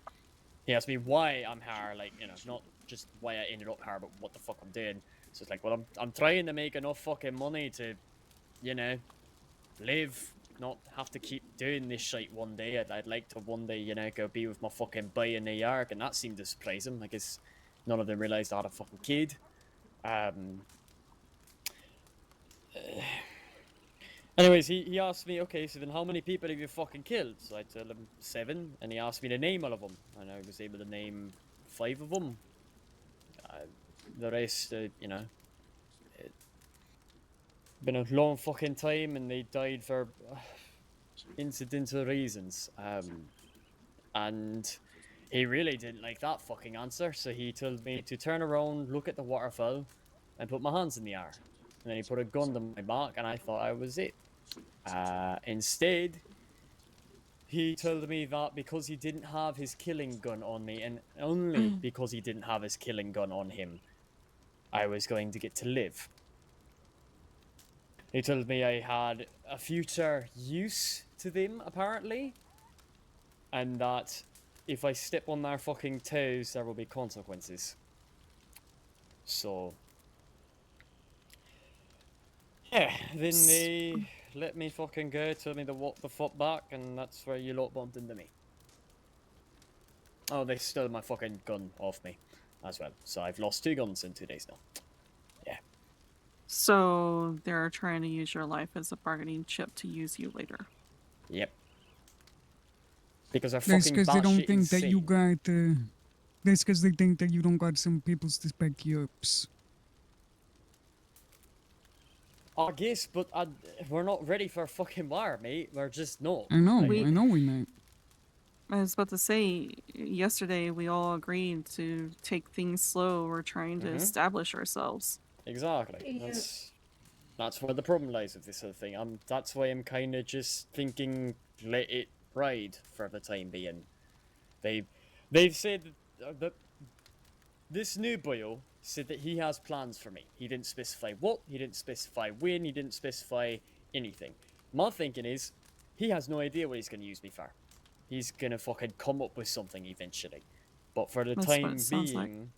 He asked me why I'm here, like, you know, not just why I ended up here, but what the fuck I'm doing. So it's like, well, I'm trying to make enough fucking money to, you know, live, not have to keep doing this shit one day. I'd like to one day, you know, go be with my fucking boy in New York, and that seemed to surprise him. I guess none of them realized I had a fucking kid. Anyways, he asked me, okay, so then how many people have you fucking killed? So I told him 7, and he asked me to name all of them, and I was able to name 5 of them. The rest, you know, it been a long fucking time, and they died for incidental reasons. And he really didn't like that fucking answer, so he told me to turn around, look at the waterfall, and put my hands in the air. And then he put a gun to my back, and I thought I was it. Instead, he told me that because he didn't have his killing gun on me, and only because he didn't have his killing gun on him, I was going to get to live. He told me I had a future use to them, apparently, and that if I step on their fucking toes, there will be consequences. So, yeah, then they let me fucking go, told me to walk the fuck back, and that's where you lot bumped into me. Oh, they stole my fucking gun off me as well, so I've lost 2 guns in 2 days now. Yeah. So they're trying to use your life as a bargaining chip to use you later. Yep. Because they're That's fucking because they don't batshit think that you insane. got. That's because they think that you don't got some peoples to back you ups. I guess, but we're not ready for fucking war, mate. We're just not. I know, We- I know we're not. I was about to say, yesterday we all agreed to take things slow. We're trying to establish ourselves. Exactly. Yeah. That's where the problem lies with this whole thing. That's why I'm kind of just thinking, let it ride for the time being. They've said that this new boyo said that he has plans for me. He didn't specify what, he didn't specify when, he didn't specify anything. My thinking is, he has no idea what he's going to use me for. He's going to fucking come up with something eventually. But for the That's what time it sounds like. being,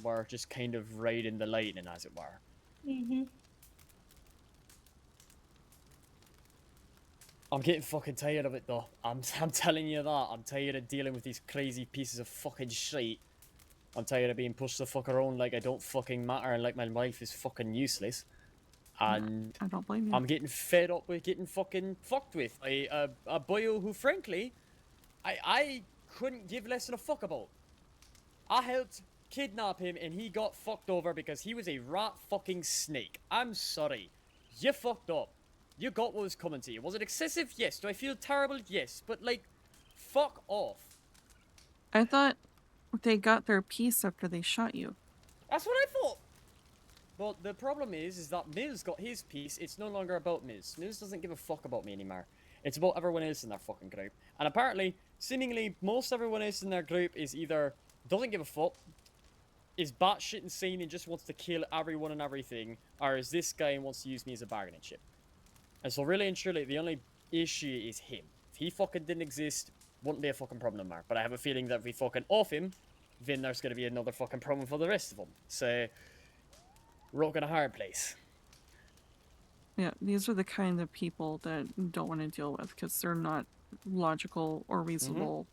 we're just kind of riding the lightning, as it were. Mm-hmm. I'm getting fucking tired of it, though. I'm telling you that. I'm tired of dealing with these crazy pieces of fucking shit. I'm tired of being pushed the fuck around like I don't fucking matter and like my life is fucking useless. And I don't blame you. I'm getting fed up with getting fucking fucked with. A boyo who, frankly, I couldn't give less than a fuck about. I helped kidnap him and he got fucked over because he was a rat fucking snake. I'm sorry. You fucked up. You got what was coming to you. Was it excessive? Yes. Do I feel terrible? Yes. But, like, fuck off. I thought they got their piece after they shot you. That's what I thought. But the problem is that Miz got his piece. It's no longer about Miz. Miz doesn't give a fuck about me anymore. It's about everyone else in their fucking group. And apparently, seemingly, most everyone else in their group is either doesn't give a fuck, is batshit insane and just wants to kill everyone and everything, or is this guy and wants to use me as a bargaining chip. And so really and truly, the only issue is him. If he fucking didn't exist, wouldn't be a fucking problem there. But I have a feeling that if we fucking off him, then there's going to be another fucking problem for the rest of them. So, rock in a hard place. Yeah, these are the kind of people that you don't want to deal with because they're not logical or reasonable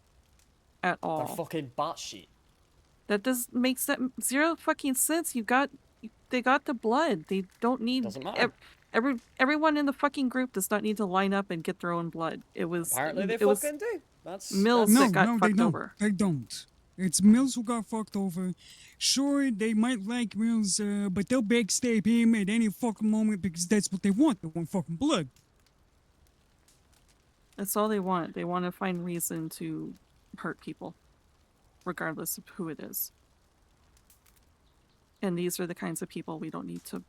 at all. They're fucking batshit. That makes that 0 fucking sense. They got the blood. They don't need Doesn't matter. everyone in the fucking group does not need to line up and get their own blood. It was Apparently they it was fucking do. That's Mills No, that got no, they fucked don't. over. They don't. It's Mills who got fucked over. Sure, they might like Mills, but they'll backstab him at any fucking moment because that's what they want. They want fucking blood. That's all they want. They want to find reason to hurt people, regardless of who it is. And these are the kinds of people we don't need to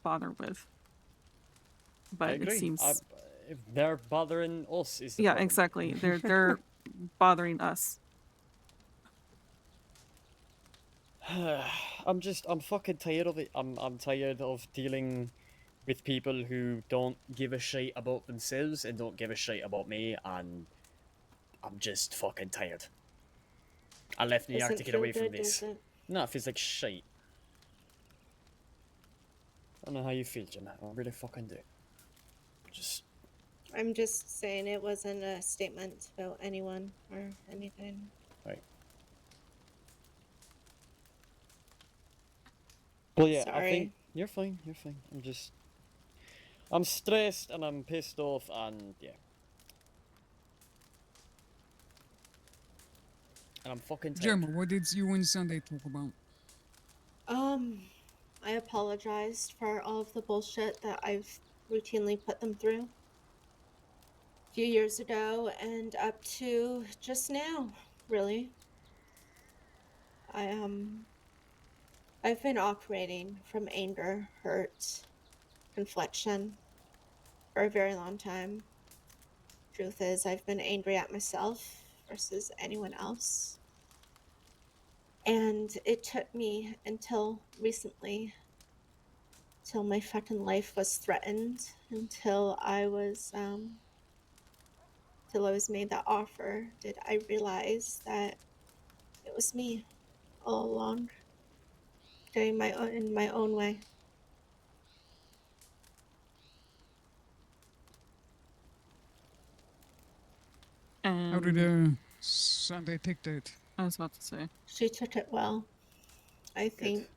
bother with. I But agree. it seems If they're bothering us, is the yeah, problem. exactly. They're bothering us. I'm fucking tired of it. I'm tired of dealing with people who don't give a shit about themselves and don't give a shit about me, and I'm just fucking tired. I left New York to Doesn't get feel away from good, this. does it? No, it feels like shit. I don't know how you feel, Gemma. I really fucking do. Just I'm just saying it wasn't a statement about anyone or anything. right. Well, yeah, I think Sorry. you're fine. You're fine. I'm stressed and I'm pissed off, and yeah. And I'm fucking tired. Gemma, what did you and Sunday talk about? I apologized for all of the bullshit that I've routinely put them through. A few years ago and up to just now, really. I've been operating from anger, hurt, confliction for a very long time. Truth is, I've been angry at myself versus anyone else. And it took me until recently, till my fucking life was threatened, until I was made that offer, did I realize that it was me all along, doing in my own way. How did And Sunday take that? I was about to say, She took it well. I think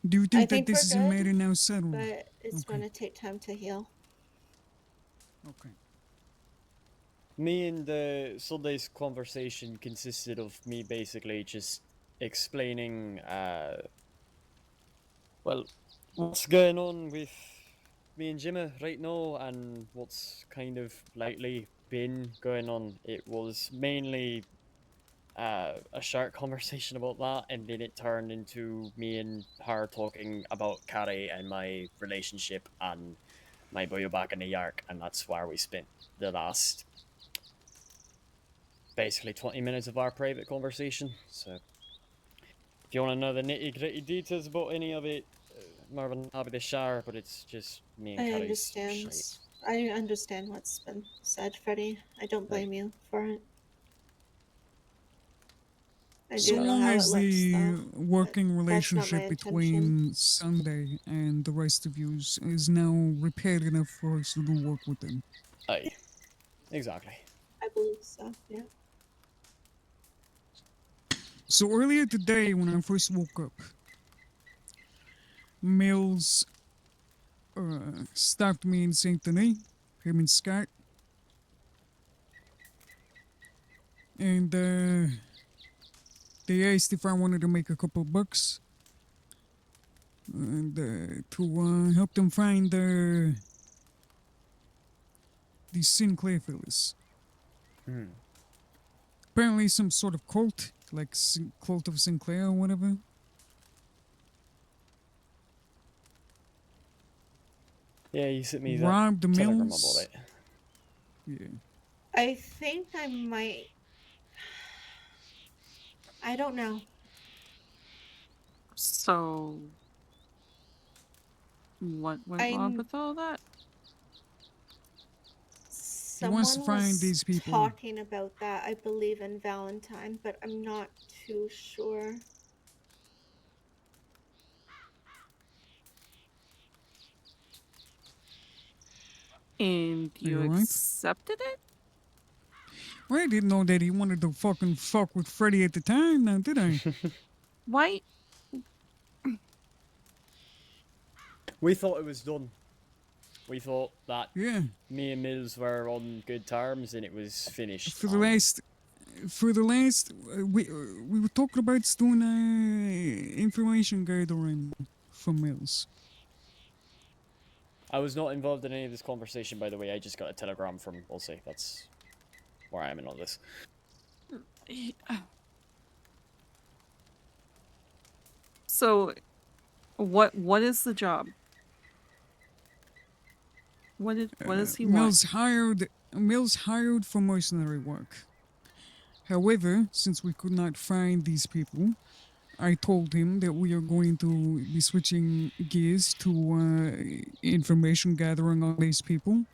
Do you think that we're this is a good, matter now settled? but it's Okay. going to take time to heal. Okay. Me and Sunday's conversation consisted of me basically just explaining, well, what's going on with me and Jimmy right now and what's kind of lately been going on. It was mainly a short conversation about that, and then it turned into me and her talking about Carrie and my relationship and my boy back in New York, and that's where we spent the last basically 20 minutes of our private conversation. So if you want to know the nitty gritty details about any of it, more than happy to share, but it's just me and I Carrie's understand. shite. I understand what's been said, Freddie. I don't blame you for it. I So do know long how it as looks, the though. working That's not my relationship intention. between Sunday and the rest of you is now repaired enough for us to do work with them. Aye, exactly. I believe so, yeah. So earlier today, when I first woke up, Mills stopped me in Saint Denis, him and Scott, and they asked if I wanted to make a couple bucks and to help them find these Sinclair fellas. Hmm. Apparently, some sort of cult, like cult of Sinclair or whatever. Yeah, you sent me that Robbed the telegram Mills. about it. Yeah. I think I might. I don't know. so what went wrong with all that? He wants to Someone find was these people. talking about that, I believe, in Valentine, but I'm not too sure. And Are you you right? accepted it? Well, I didn't know that he wanted to fucking fuck with Freddy at the time, now did I? Why? We thought it was done. We thought that Yeah. me and Mills were on good terms and it was finished. For the last, we were talking about doing information gathering from Mills. I was not involved in any of this conversation, by the way. I just got a telegram from Ulsey. That's where I am in all this. So, what is the job? What does he want? Mills hired for mercenary work. However, since we could not find these people, I told him that we are going to be switching gears to information gathering on these people,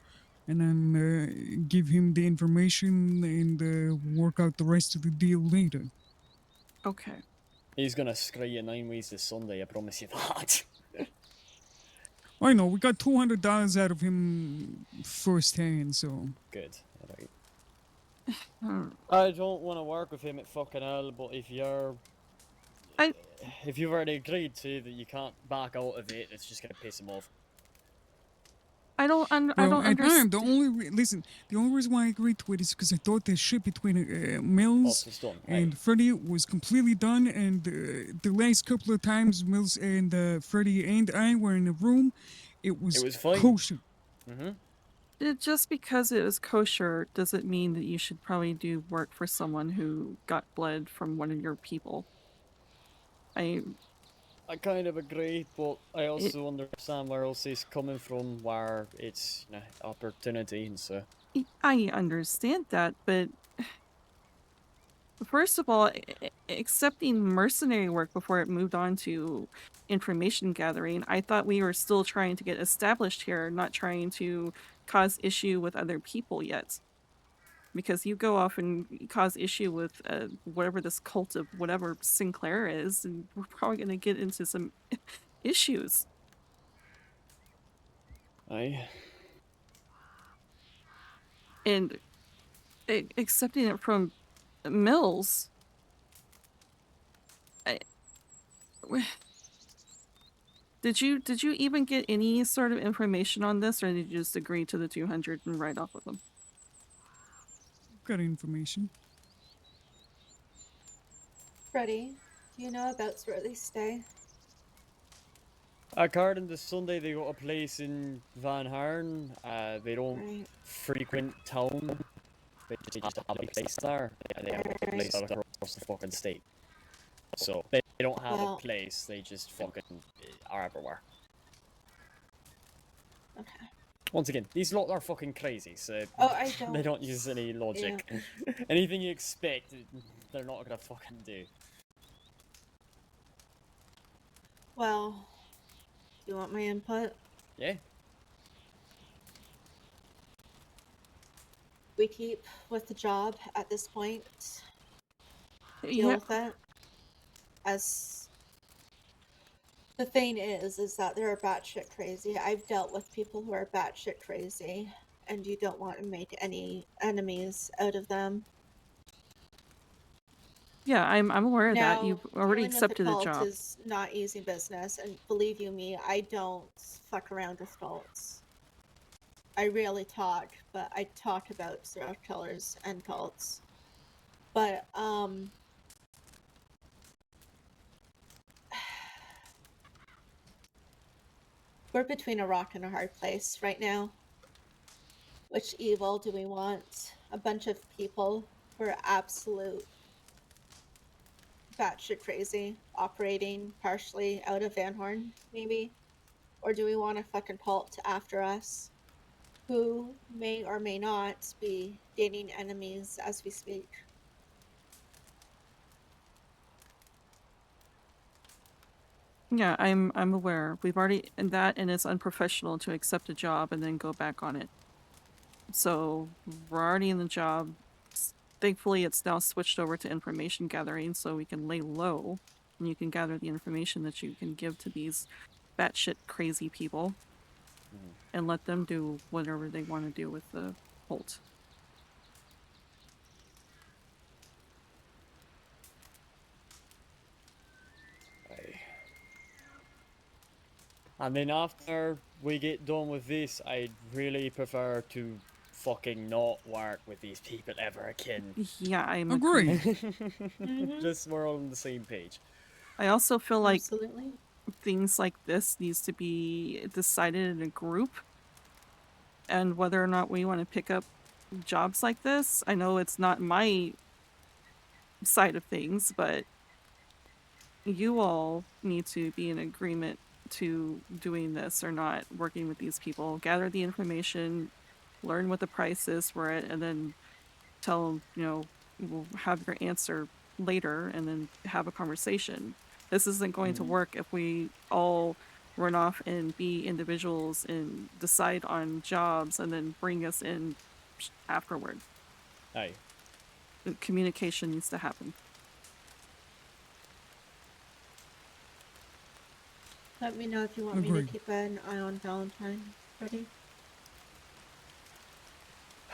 and then give him the information and work out the rest of the deal later. Okay. He's gonna scry you 9 ways this Sunday, I promise you that. I know, we got $200 out of him firsthand, so. Good, alright. Hmm. I don't want to work with him at fucking hell, but if you've already agreed to that you can't back out of it, it's just gonna piss him off. I don't Well, understand. at time, the only reason why I agreed to it is because I thought the shit between Mills Off done. and Freddy was completely done, and the last couple of times Mills and Freddy and I were in the room, it was fine. kosher. Mm-hmm. Just because it was kosher doesn't mean that you should probably do work for someone who got blood from one of your people. I kind of agree, but I also understand where else he's coming from, where it's opportunity and so. I understand that, but first of all, accepting mercenary work before it moved on to information gathering, I thought we were still trying to get established here, not trying to cause issue with other people yet. Because you go off and cause issue with whatever this cult of whatever Sinclair is, and we're probably going to get into some issues. Aye. And accepting it from Mills, did you even get any sort of information on this, or did you just agree to the 200 and write off with them? Got information. Freddy, do you know about Swartley's stay? According to Sunday, they got a place in Van Harn. They don't frequent town. They just have a place there. And they have a place across the fucking state. So they don't have a place. They just fucking are everywhere. Okay. Once again, these lot are fucking crazy, so they don't use any logic. Yeah. Anything you expect, they're not gonna fucking do. Well, do you want my input? Yeah. We keep with the job at this point. Deal with it. As the thing is that they're batshit crazy. I've dealt with people who are batshit crazy, and you don't want to make any enemies out of them. Yeah, I'm aware of that. Now, You've already accepted the job. Is not easy business, and believe you me, I don't fuck around with cults. I rarely talk, but I talk about serial killers and cults. But we're between a rock and a hard place right now. Which evil do we want? A bunch of people who are absolute batshit crazy, operating partially out of Van Horn, maybe? Or do we want a fucking cult after us, who may or may not be dating enemies as we speak? Yeah, I'm aware. We've already, and it's unprofessional to accept a job and then go back on it. So we're already in the job. Thankfully, it's now switched over to information gathering, so we can lay low, and you can gather the information that you can give to these batshit crazy people, and let them do whatever they want to do with the cult. And then after we get done with this, I'd really prefer to fucking not work with these people ever again. Yeah, I'm agree. Just we're all on the same page. I also feel like things like this needs to be decided in a group, and whether or not we want to pick up jobs like this. I know it's not my side of things, but you all need to be in agreement to doing this or not, working with these people. Gather the information, learn what the price is for it, and then tell them, we'll have your answer later, and then have a conversation. This isn't going to work if we all run off and be individuals and decide on jobs and then bring us in afterward. Aye. The communication needs to happen. Let me know if you want me to Agreed. keep an eye on Valentine. Ready?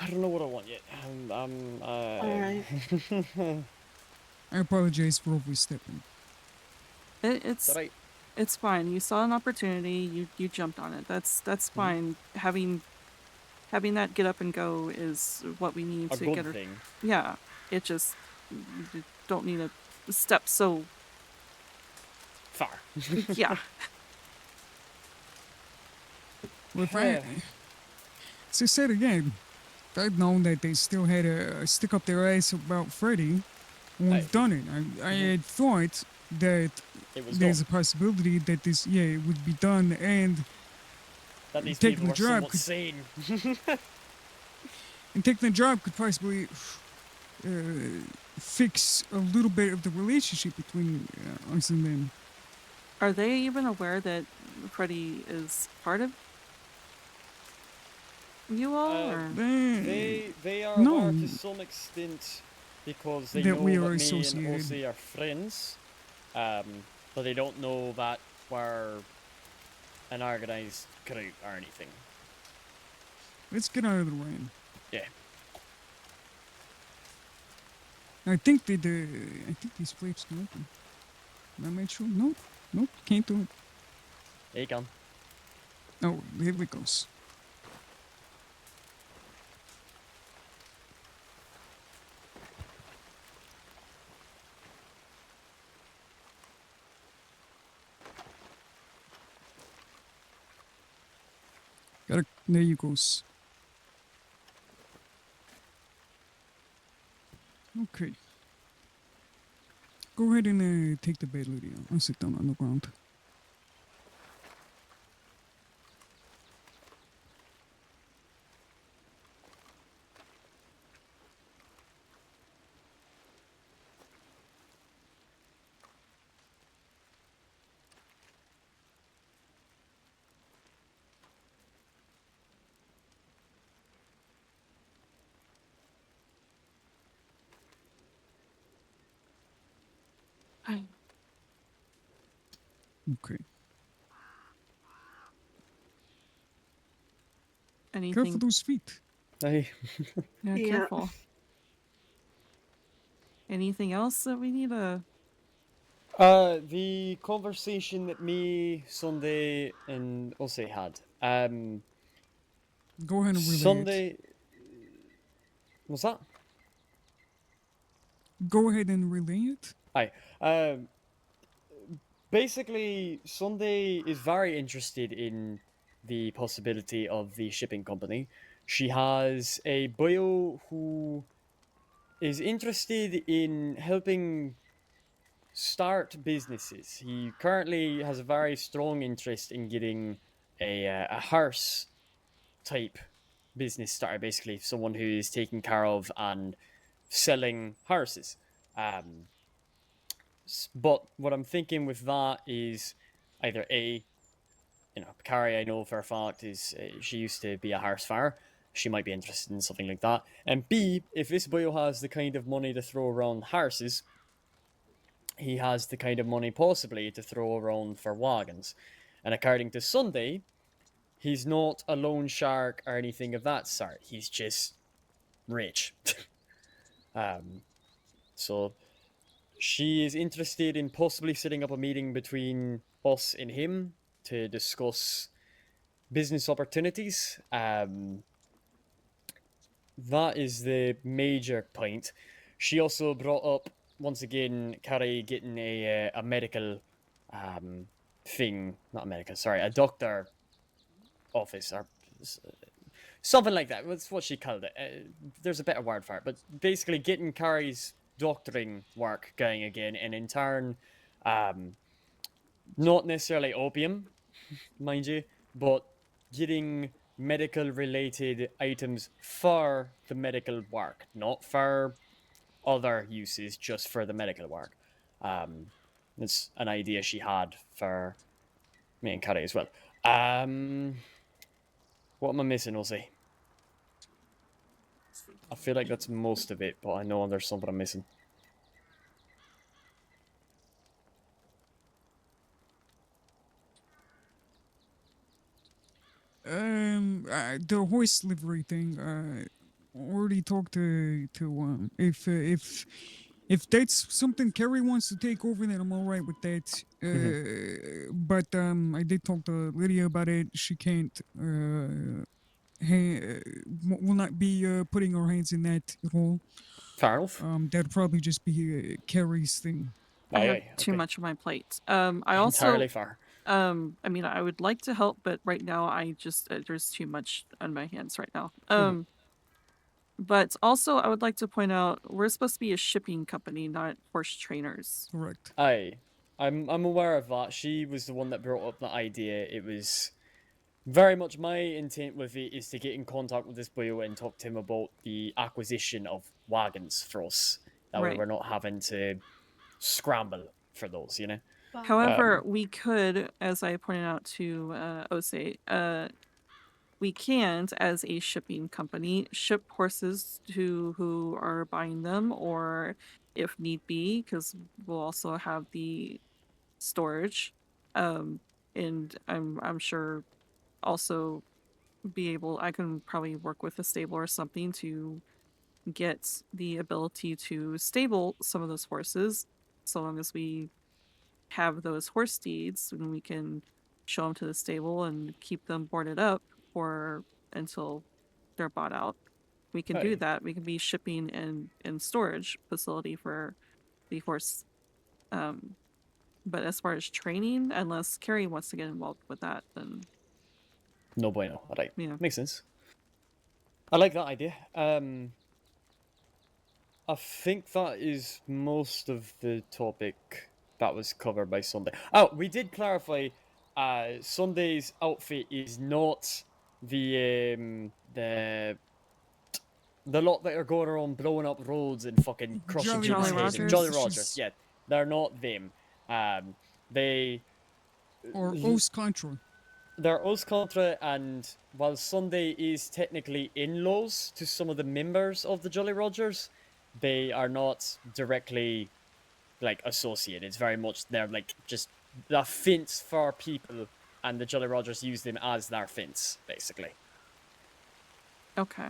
I don't know what I want yet. Alright. I apologize for overstepping. It's Alright. it's fine. You saw an opportunity. You jumped on it. That's fine. Having that get up and go is what we need A to good get her. thing. Yeah. It just you don't need a step so Far. yeah. Well, if I, so said again, if I'd known that they still had a stick up their ass about Freddy, I would have Aye. done it. I had thought that It was there's done. a possibility that this, it would be done, and That these taking people the were job somewhat could- sane. taking the job could possibly fix a little bit of the relationship between us and them. Are they even aware that Freddy is part of you all? Or? They are No. aware to some extent because they That know we that are me associated. and Ossie are friends, but they don't know that we're an organised group or anything. Let's get out of the way. Yeah. I think that I think these flaps can open. Am I made sure? Nope, can't do it. There you go. Oh, here it goes. There you goes. Okay. Go ahead and take the bed, Lydia. I'll sit down on the ground. Okay. Anything? Careful those feet. Hey. Yeah, Yeah. careful. Anything else that we need to? The conversation that me, Sunday, and Ossie had. Go ahead and relay it. Sunday. What's that? Go ahead and relay it. Aye. Basically, Sunday is very interested in the possibility of the shipping company. She has a bio who is interested in helping start businesses. He currently has a very strong interest in getting a hearse type business started, basically, someone who is taking care of and selling hearses. But what I'm thinking with that is either A, Carrie, I know for a fact, is she used to be a hearse fire. She might be interested in something like that. And B, if this boy has the kind of money to throw around hearses, he has the kind of money possibly to throw around for wagons. And according to Sunday, he's not a loan shark or anything of that sort. He's just rich. So she is interested in possibly setting up a meeting between us and him to discuss business opportunities. That is the major point. She also brought up, once again, Carrie getting a medical thing, not a medical, sorry, a doctor office or something like that. That's what she called it. There's a better word for it, but basically getting Carrie's doctoring work going again, and in turn, not necessarily opium, mind you, but getting medical related items for the medical work, not for other uses, just for the medical work. It's an idea she had for me and Carrie as well. What am I missing, Ozzy? I feel like that's most of it, but I know there's something I'm missing. The horse livery thing. Already talked to if that's something Kerry wants to take over, then I'm all right with that. But I did talk to Lydia about it. She can't. Will not be putting her hands in that at all. Fair enough. That'd probably just be Kerry's thing. I have Aye, too okay. much on my plate. I also Entirely fair. I mean, I would like to help, but right now I just there's too much on my hands right now. But also I would like to point out we're supposed to be a shipping company, not horse trainers. Correct. Aye. I'm aware of that. She was the one that brought up the idea. It was very much my intent with it is to get in contact with this boy and talk to him about the acquisition of wagons for us. That way Right. we're not having to scramble for those, you know? However, we could, as I pointed out to Ose, we can't, as a shipping company, ship horses to who are buying them, or if need be, because we'll also have the storage, and I'm sure also be able. I can probably work with a stable or something to get the ability to stable some of those horses, so long as we have those horse steeds, and we can show them to the stable and keep them boarded up for until they're bought out. We can do Aye. that. We can be shipping and storage facility for the horse. But as far as training, unless Carrie wants to get involved with that, then No bueno. Alright. yeah. Makes sense. I like that idea. I think that is most of the topic that was covered by Sunday. Oh, we did clarify. Sunday's outfit is not the lot that are going around blowing up roads and fucking crushing Jolly people's Rogers. heads. Jolly She's- Rogers. Yeah, they're not them. They Or Os Contra. they're us contra, and while Sunday is technically in-laws to some of the members of the Jolly Rogers, they are not directly like associated. It's very much they're like just the fence for people, and the Jolly Rogers use them as their fence, basically. Okay.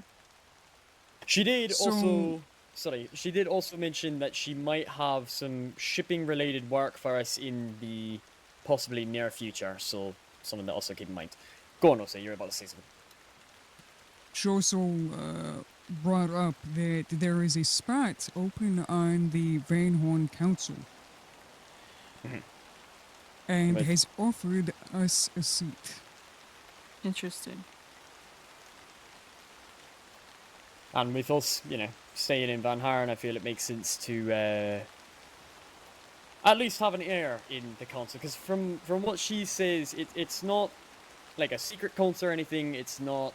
She did So- also she did also mention that she might have some shipping related work for us in the possibly near future, so something to also keep in mind. Go on, Ose, you're about to say something. She also brought up that there is a spot open on the Van Horn Council. And Right. has offered us a seat. Interesting. And with us, staying in Van Haren, I feel it makes sense to at least have an heir in the council. Because from what she says, it's not like a secret council or anything. It's not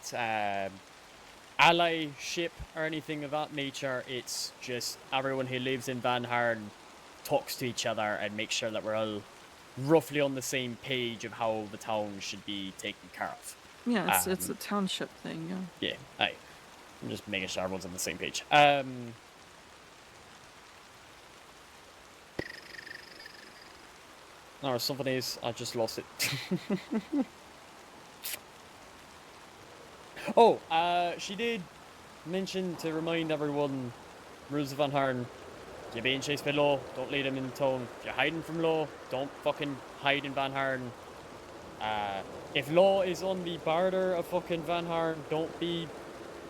allyship or anything of that nature. It's just everyone who lives in Van Haren talks to each other and makes sure that we're all roughly on the same page of how the town should be taken care of. Yeah, it's a township thing. Yeah. Yeah, aye. I'm just making sure everyone's on the same page. No, something is, I just lost it. Oh, she did mention to remind everyone, rules of Van Haren, you're being chased by law, don't lead them in town. If you're hiding from law, don't fucking hide in Van Haren. If law is on the border of fucking Van Haren, don't be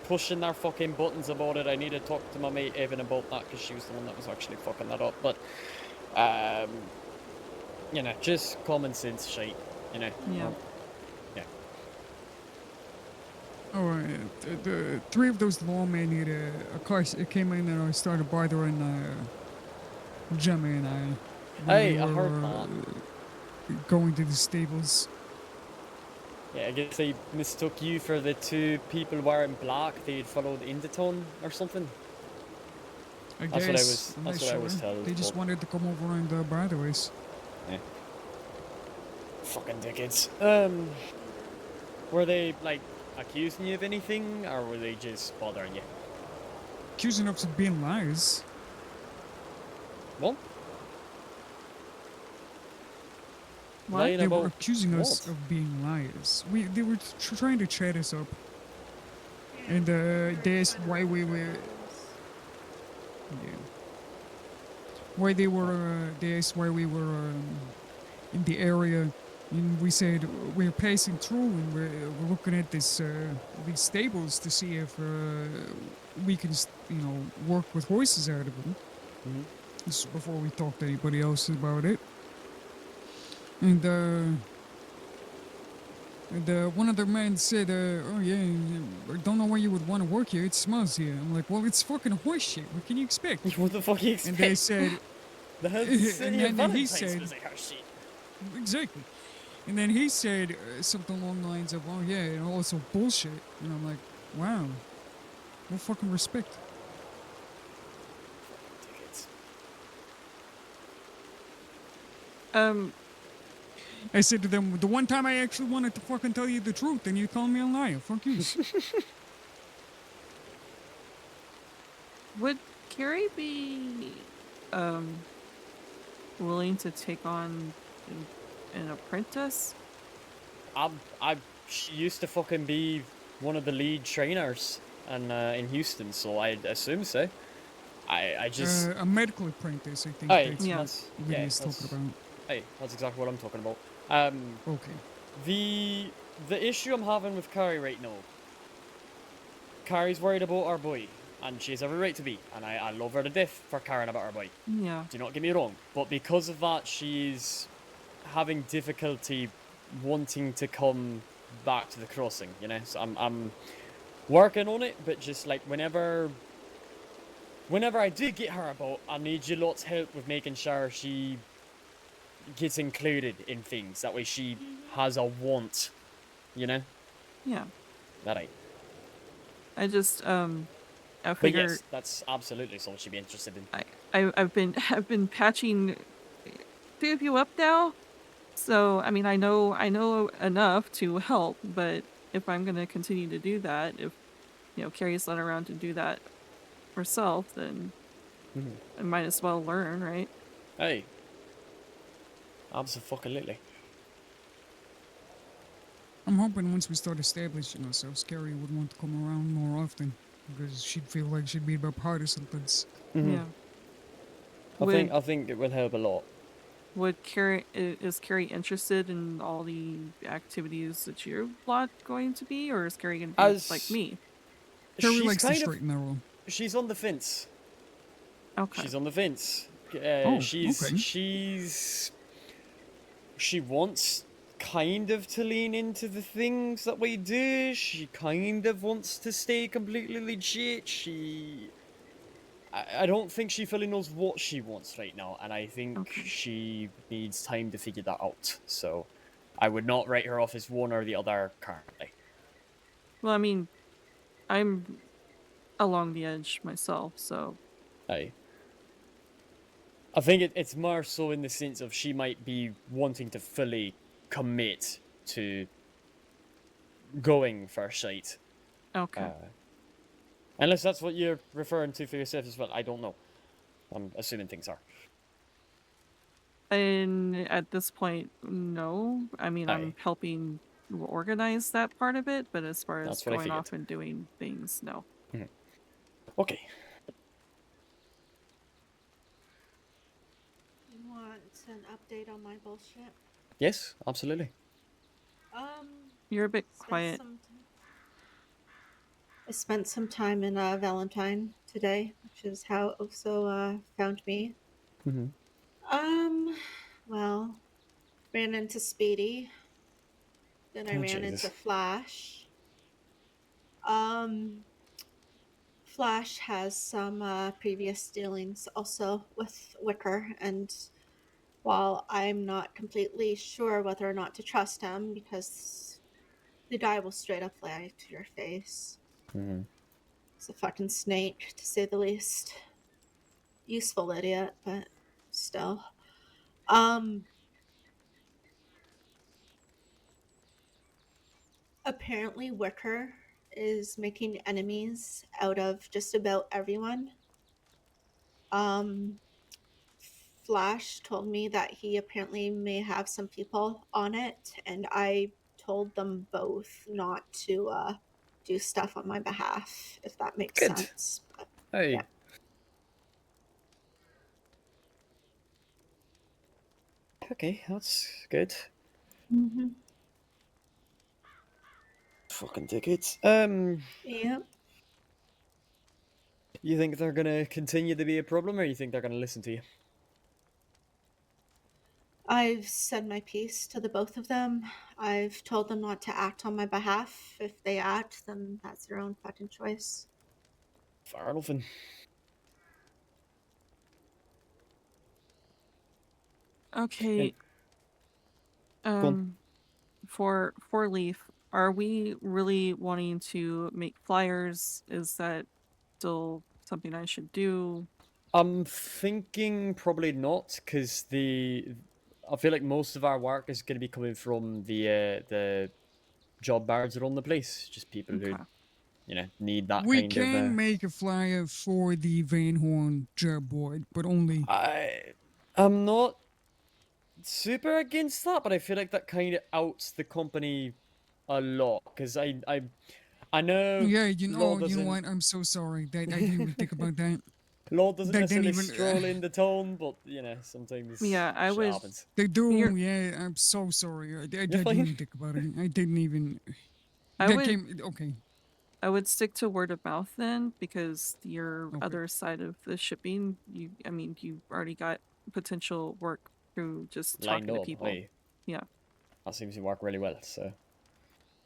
pushing their fucking buttons about it. I need to talk to my mate Evan about that, because she was the one that was actually fucking that up. But, just common sense shit, Yeah. Yeah. The three of those lawmen had a car. It came in and started bothering Gemma and I. when Hey, we I heard were, that. Going to the stables. Yeah, I guess they mistook you for the two people wearing black. They'd followed into town or something. I That's what I guess. was- I'm that's not what I was sure. told, They just but- wanted to come over and bother us. fucking dickheads. Were they, like, accusing you of anything, or were they just bothering you? Accusing us of being liars. What? What? Lying They were about accusing us what? of being liars. They were trying to chat us up. And they asked why we were. Yeah. Why they were. They asked why we were in the area, and we said we're passing through and we're looking at this these stables to see if we can work with horses out of them. Mhm. This is before we talked to anybody else about it. And one of the men said, "Oh yeah, I don't know why you would want to work here. It smells here." I'm like, "Well, it's fucking horse shit. What can you expect?" What the fuck you And they expect? said, The whole and city of then he Valentine's said, was like her shit. exactly. And then he said something along the lines of, "Oh yeah, and also bullshit." And I'm like, "Wow, no fucking respect." Dickheads. I said to them, "The one time I actually wanted to fucking tell you the truth, and you call me a liar. Fuck you." Would Carrie be willing to take on an apprentice? She used to fucking be one of the lead trainers in Houston, so I assume so. I just A medical apprentice, I think hey, that's Yeah. what Lydia's that's talking about. hey, that's exactly what I'm talking about. Okay. The issue I'm having with Carrie right now. Carrie's worried about our boy, and she has every right to be, and I love her to death for caring about our boy. Yeah. Do not get me wrong, but because of that, she's having difficulty wanting to come back to the crossing. You know, so I'm working on it, but just like whenever I do get her about, I need your lot's help with making sure she gets included in things. That way, she has a want. You know, Yeah. that right. I just I But figure yes, that's absolutely something she'd be interested in. I've been patching two of you up now. So I mean I know enough to help, but if I'm gonna continue to do that, if Carrie's not around to do that herself, then I might as well learn, right? Hey, absolutely. I'm hoping once we start establishing ourselves, Carrie would want to come around more often because she'd feel like she'd be a part of something. Yeah. I Would think it will help a lot. is Carrie interested in all the activities that your lot going to be, or is Carrie gonna be like As me? Carrie she's likes to kind of straighten their role. she's on the fence. Okay. She's on the fence. Oh, okay. She wants kind of to lean into the things that we do. She kind of wants to stay completely legit. I don't think she fully knows what she wants right now, and I think Okay. she needs time to figure that out. So I would not write her off as one or the other currently. Well, I mean, I'm along the edge myself, so I think it's more so in the sense of she might be wanting to fully commit to going first sight. okay. Unless that's what you're referring to for yourself as well. I don't know. I'm assuming things are. And at this point, no. I mean, I'm Aye. helping organize that part of it, but as far as That's what I going figured. off and doing things, no. Okay. You want an update on my bullshit? Yes, absolutely. You're a bit spent quiet. some ti- I spent some time in Valentine today, which is how Oso found me. Mm-hmm. Well, ran into Speedy. Then I Oh, ran Jesus. into Flash. Um, Flash has some previous dealings also with Wicker, and while I'm not completely sure whether or not to trust him because the guy will straight up lie to your face. Mm-hmm. He's a fucking snake, to say the least. Useful idiot, but still. Um, apparently Wicker is making enemies out of just about everyone. Flash told me that he apparently may have some people on it, and I told them both not to do stuff on my behalf, if that makes Good. sense. But, Hey. yeah. Okay, that's good. Mm-hmm. Fucking tickets. Yep. You think they're gonna continue to be a problem, or you think they're gonna listen to you? I've said my piece to the both of them. I've told them not to act on my behalf. If they act, then that's their own fucking choice. Fair enough. And Okay. go on. For Four Leaf, are we really wanting to make flyers? Is that still something I should do? I'm thinking probably not, because I feel like most of our work is going to be coming from the job boards around the place. Just people who, Okay. need that We kind of. can make a flyer for the Van Horn job board, but only. I'm not super against that, but I feel like that kind of outs the company a lot, because I know. Yeah, Law you know doesn't. what? I'm so sorry. That I didn't even think about that. Law doesn't They didn't necessarily even. stroll into town, but sometimes Yeah, I shit would. happens. They do. You're- Yeah, I'm so sorry. I You're didn't fine. even think about it. I didn't even. I That would. came. Okay. I would stick to word of mouth then, because your Okay. other side of the shipping, you already got potential work through just Lined talking to up. people. Hey, Yeah. that seems to work really well. So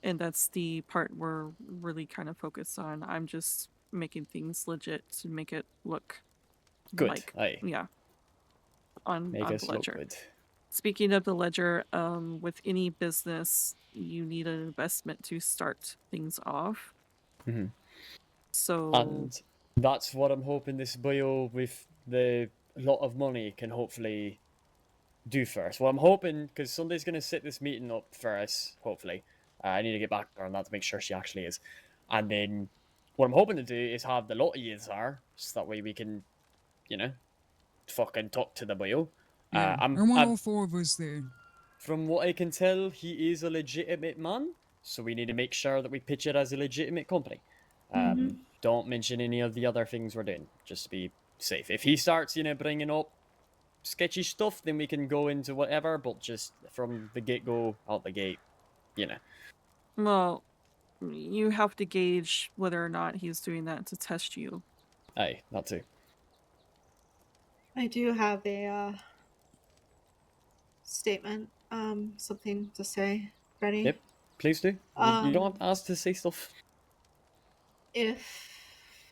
And that's the part we're really kind of focused on. I'm just making things legit to make it look good. like, Aye, yeah, on make the us look ledger. good. Speaking of the ledger, with any business, you need an investment to start things off. Mhm. So And that's what I'm hoping this bio with the lot of money can hopefully do first. Well, I'm hoping, because Sunday's going to set this meeting up for us, hopefully. I need to get back to her on that to make sure she actually is. And then what I'm hoping to do is have the lot of yous are, so that way we can, fucking talk to the bio. Yeah. I'm, I want I'm all four of us there. From what I can tell, he is a legitimate man, so we need to make sure that we pitch it as a legitimate company. Mhm. Don't mention any of the other things we're doing, just to be safe. If he starts, bringing up sketchy stuff, then we can go into whatever, but just from the get-go, out the gate, well, you have to gauge whether or not he's doing that to test you. Aye, that too. I do have a statement, something to say. Ready? Yep, please do. You don't have to ask to say stuff. If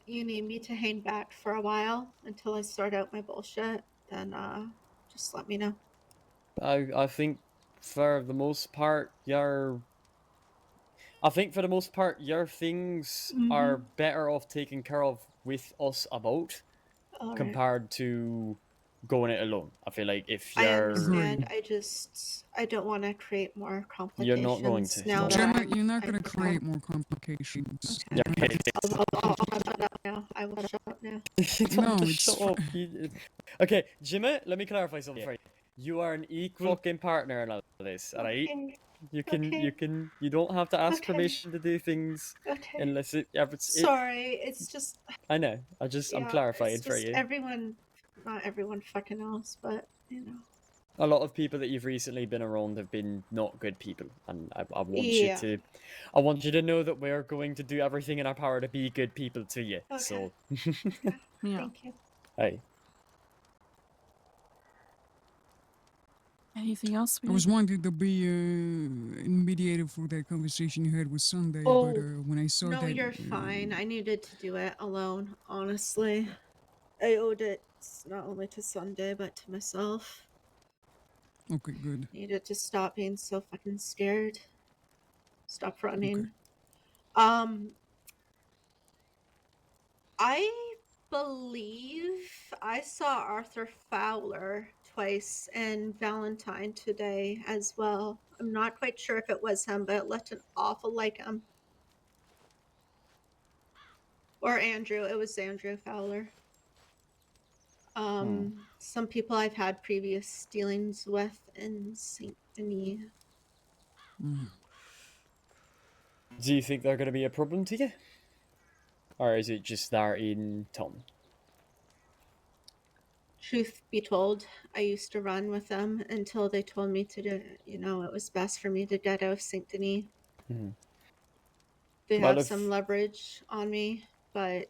you need me to hang back for a while until I sort out my bullshit, then just let me know. I think for the most part, your things are better off taken care of with us about All right. compared to going it alone. I feel like if I you're understand. Agreed. I don't want to create more You're complications. not going to. Now No. that Gemma, I'm you're not kind gonna of create more complications. Okay. You're okay. I'll shut up now. I will shut up now. You don't have No, to it's shut up. Okay, Jimmy, let me clarify something for you. You are an equal fucking partner in all of this, alright? Okay. You don't have to ask Okay. permission to do things Okay. unless it. Sorry, it's just I know. I'm yeah, clarifying it's for just you. everyone, not everyone fucking else, but you know. A lot of people that you've recently been around have been not good people, and I want you Yeah. I want you to know that we're going to do everything in our power to be good people to you. Okay. So, Yeah. Thank you. hey, Anything else? I was wanting to be a mediator for that conversation you had with Sunday, but Oh, when I saw no, that, you're fine. I needed to do it alone, honestly. I owed it not only to Sunday, but to myself. okay, good. Needed to stop being so fucking scared. Stop running. Okay. I believe I saw Arthur Fowler twice and Valentine today as well. I'm not quite sure if it was him, but it looked an awful like him. Or Andrew. It was Andrew Fowler. Some people I've had previous dealings with in Saint Denis. Do you think they're going to be a problem to you? Or is it just they're in town? Truth be told, I used to run with them until they told me to do, it was best for me to get out of Saint Denis. Mhm. They Well, have if some leverage on me, but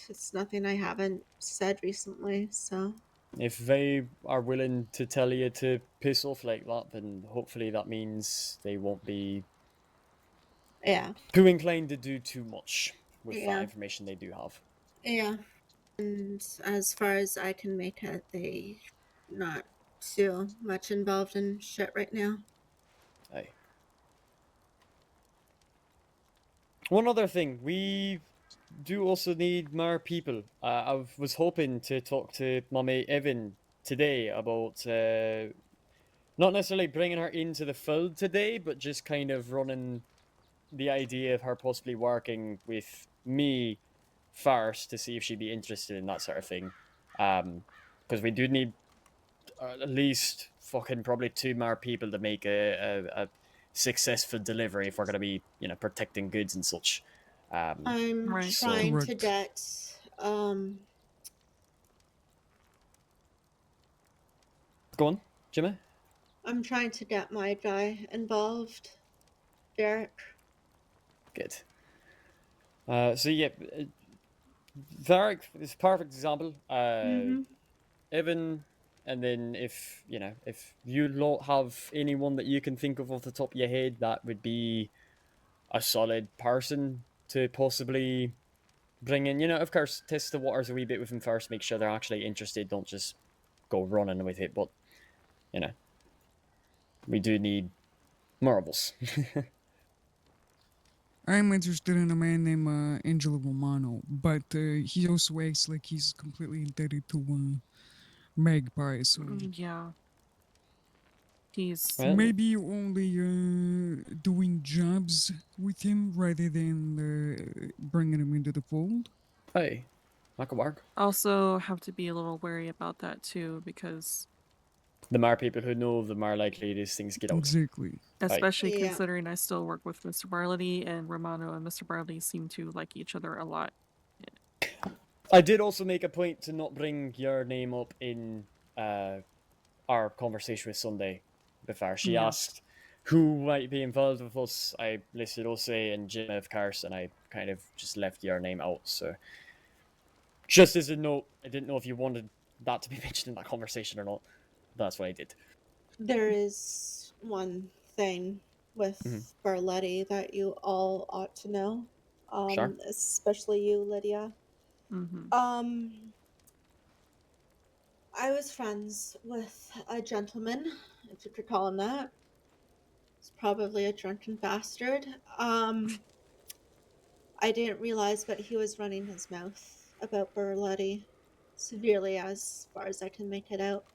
it's nothing I haven't said recently, so. if they are willing to tell you to piss off like that, then hopefully that means they won't be Yeah. too inclined to do too much with Yeah. that information they do have. Yeah. And as far as I can make it, they not too much involved in shit right now. Aye. One other thing, we do also need more people. I was hoping to talk to my mate Evan today about not necessarily bringing her into the fold today, but just kind of running the idea of her possibly working with me first to see if she'd be interested in that sort of thing. Because we do need at least fucking probably 2 more people to make a successful delivery if we're going to be, protecting goods and such. I'm Right. trying to Correct. get Go on, Jimmy. I'm trying to get my guy involved. Derek. Good. So yeah, Varric is a perfect example. Mm-hmm. Evan, and then if you lot have anyone that you can think of off the top of your head that would be a solid person to possibly bring in, of course, test the waters a wee bit with them first, make sure they're actually interested, don't just go running with it, but we do need marbles. I'm interested in a man named Angelo Romano, but he also acts like he's completely indebted to Magpie, so Yeah. He's Well, maybe only doing jobs with him rather than bringing him into the fold. hey, that could work. also have to be a little wary about that too, because The more people who know, the more likely these things get out. Exactly. especially Yeah. considering I still work with Mr. Barley, and Romano and Mr. Barley seem to like each other a lot. I did also make a point to not bring your name up in our conversation with Sunday before. She Yeah. asked who might be involved with us. I listed Ose and Jim, of course, and I kind of just left your name out. So, just as a note, I didn't know if you wanted that to be mentioned in that conversation or not. That's what I did. There is one thing with Mhm. Barletti that you all ought to know. Sure. Especially you, Lydia. Mm-hmm. I was friends with a gentleman, if you could call him that. He's probably a drunken bastard. I didn't realize, but he was running his mouth about Berletti severely, as far as I can make it out.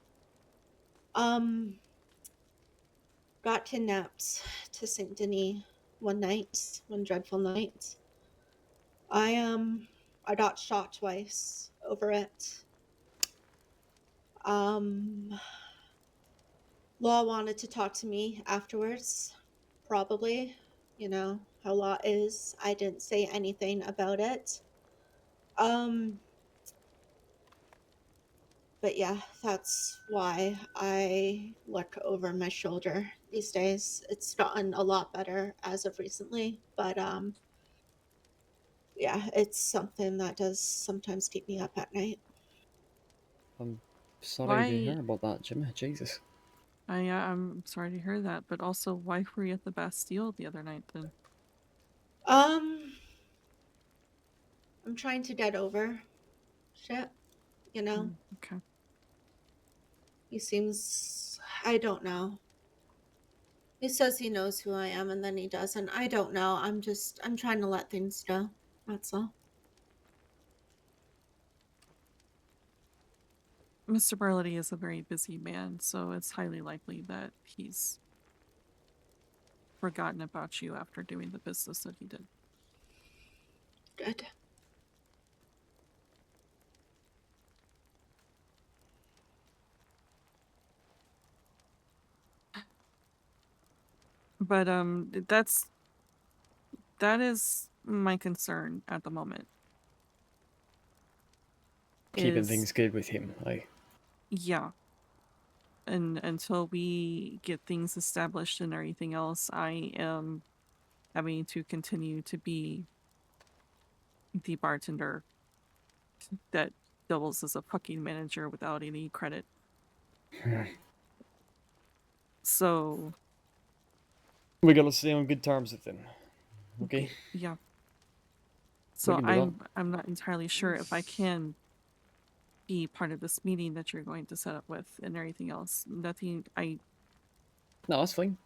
Got kidnapped to Saint Denis one night, one dreadful night. I got shot twice over it. Law wanted to talk to me afterwards, probably. You know how law is. I didn't say anything about it. But yeah, that's why I look over my shoulder these days. It's gotten a lot better as of recently, but yeah, it's something that does sometimes keep me up at night. I'm sorry to Why? hear about that, Jimmy. Jesus. I'm sorry to hear that, but also, why were you at the Bastille the other night then? Um, I'm trying to get over shit, you know? Okay. He seems, I don't know. He says he knows who I am and then he doesn't. I don't know. I'm trying to let things go. That's all. Mr. Barley is a very busy man, so it's highly likely that he's forgotten about you after doing the business that he did. Good. But that is my concern at the moment. Keeping is- things good with him. Yeah. And until we get things established and everything else, I am having to continue to be the bartender that doubles as a fucking manager without any credit. So We gotta stay on good terms with him. Okay. yeah. So can do that. I'm not entirely sure if I can be part of this meeting that you're going to set up with and everything else. Nothing I No, that's fine.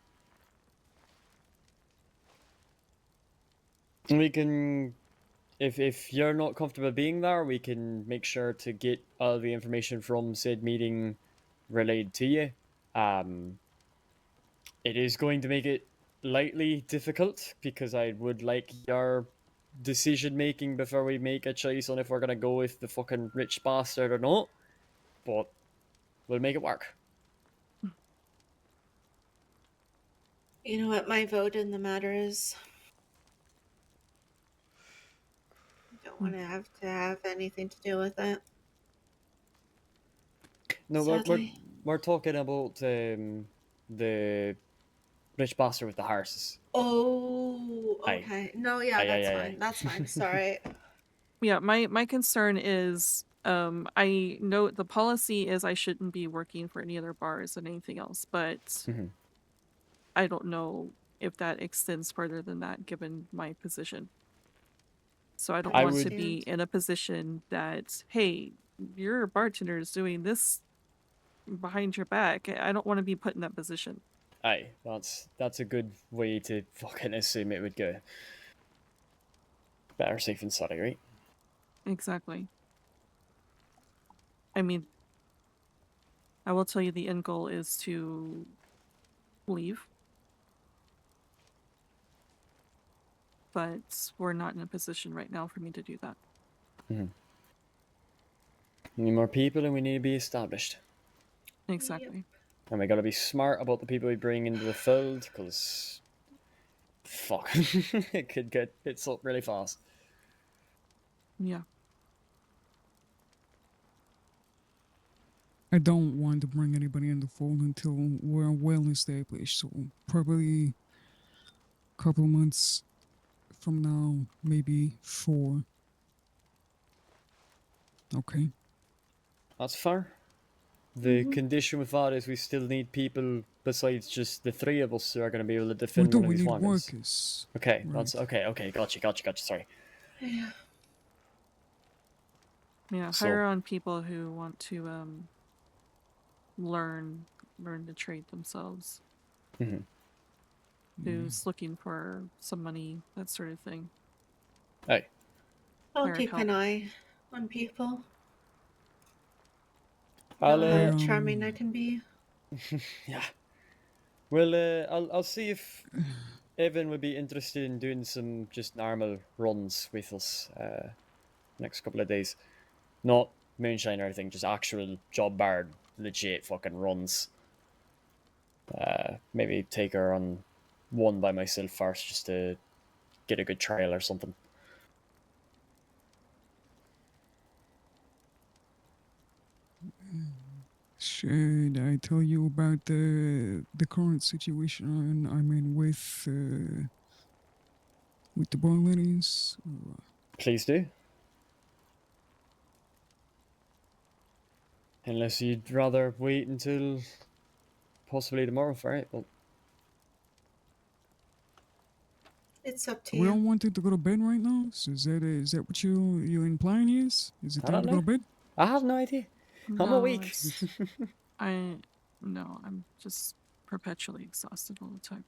We can, if you're not comfortable being there, we can make sure to get all the information from said meeting relayed to you. It is going to make it lightly difficult because I would like your decision making before we make a choice on if we're gonna go with the fucking rich bastard or not. But we'll make it work. You know what my vote in the matter is? I don't want to have anything to do with it. No, Sadly. we're talking about the rich bastard with the horses. Oh, Aye. okay. No, yeah, Aye, that's aye, aye, fine. aye. That's fine. Sorry. yeah, my concern is I know the policy is I shouldn't be working for any other bars than anything else, but Mhm. I don't know if that extends further than that given my position. So I don't I want to would- be in a position that, hey, your bartender is doing this behind your back. I don't want to be put in that position. Aye, that's a good way to fucking assume it would go. Better safe than sorry, right? Exactly. I mean, I will tell you the end goal is to leave. But we're not in a position right now for me to do that. We need more people and we need to be established. Exactly. And we gotta be smart about the people we bring into the fold, because fuck, it could get hits up really fast. Yeah. I don't want to bring anybody in the fold until we're well established. So probably a couple of months from now, maybe 4. Okay. That's fair. The condition with that is we still need people besides just the 3 of us who are going to be able to We defend do. one of We these need wagons. workers. Okay, Right. that's okay. Gotcha. Sorry. Yeah. Yeah. So- Hire on people who want to learn the trade themselves. Mhm. Who's looking for some money, that sort of thing. Hey, I'll Hired keep an help. eye on people. I'll Know how I, charming I can be. yeah. Well, I'll see if Evan would be interested in doing some just normal runs with us next couple of days. Not moonshine or anything, just actual job bar, legit fucking runs. Maybe take her on one by myself first, just to get a good trial or something. Should I tell you about the current situation I'm in with the bar ladies? Please do. Unless you'd rather wait until possibly tomorrow for it. Well, It's up to We all you. wanted to go to bed right now. So is that what you're implying is? Is it I time don't to go know. to bed? I have no idea. I'm No, awake. I'm just perpetually exhausted all the time.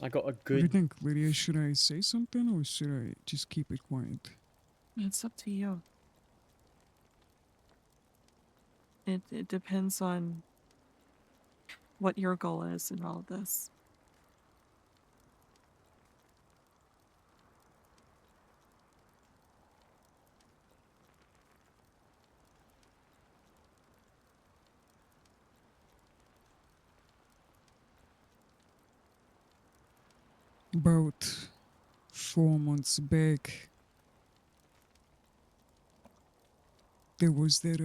I got a What do you good. think, Lydia? Should I say something or should I just keep it quiet? It's up to you. It depends on what your goal is in all of this. About 4 months back, there was that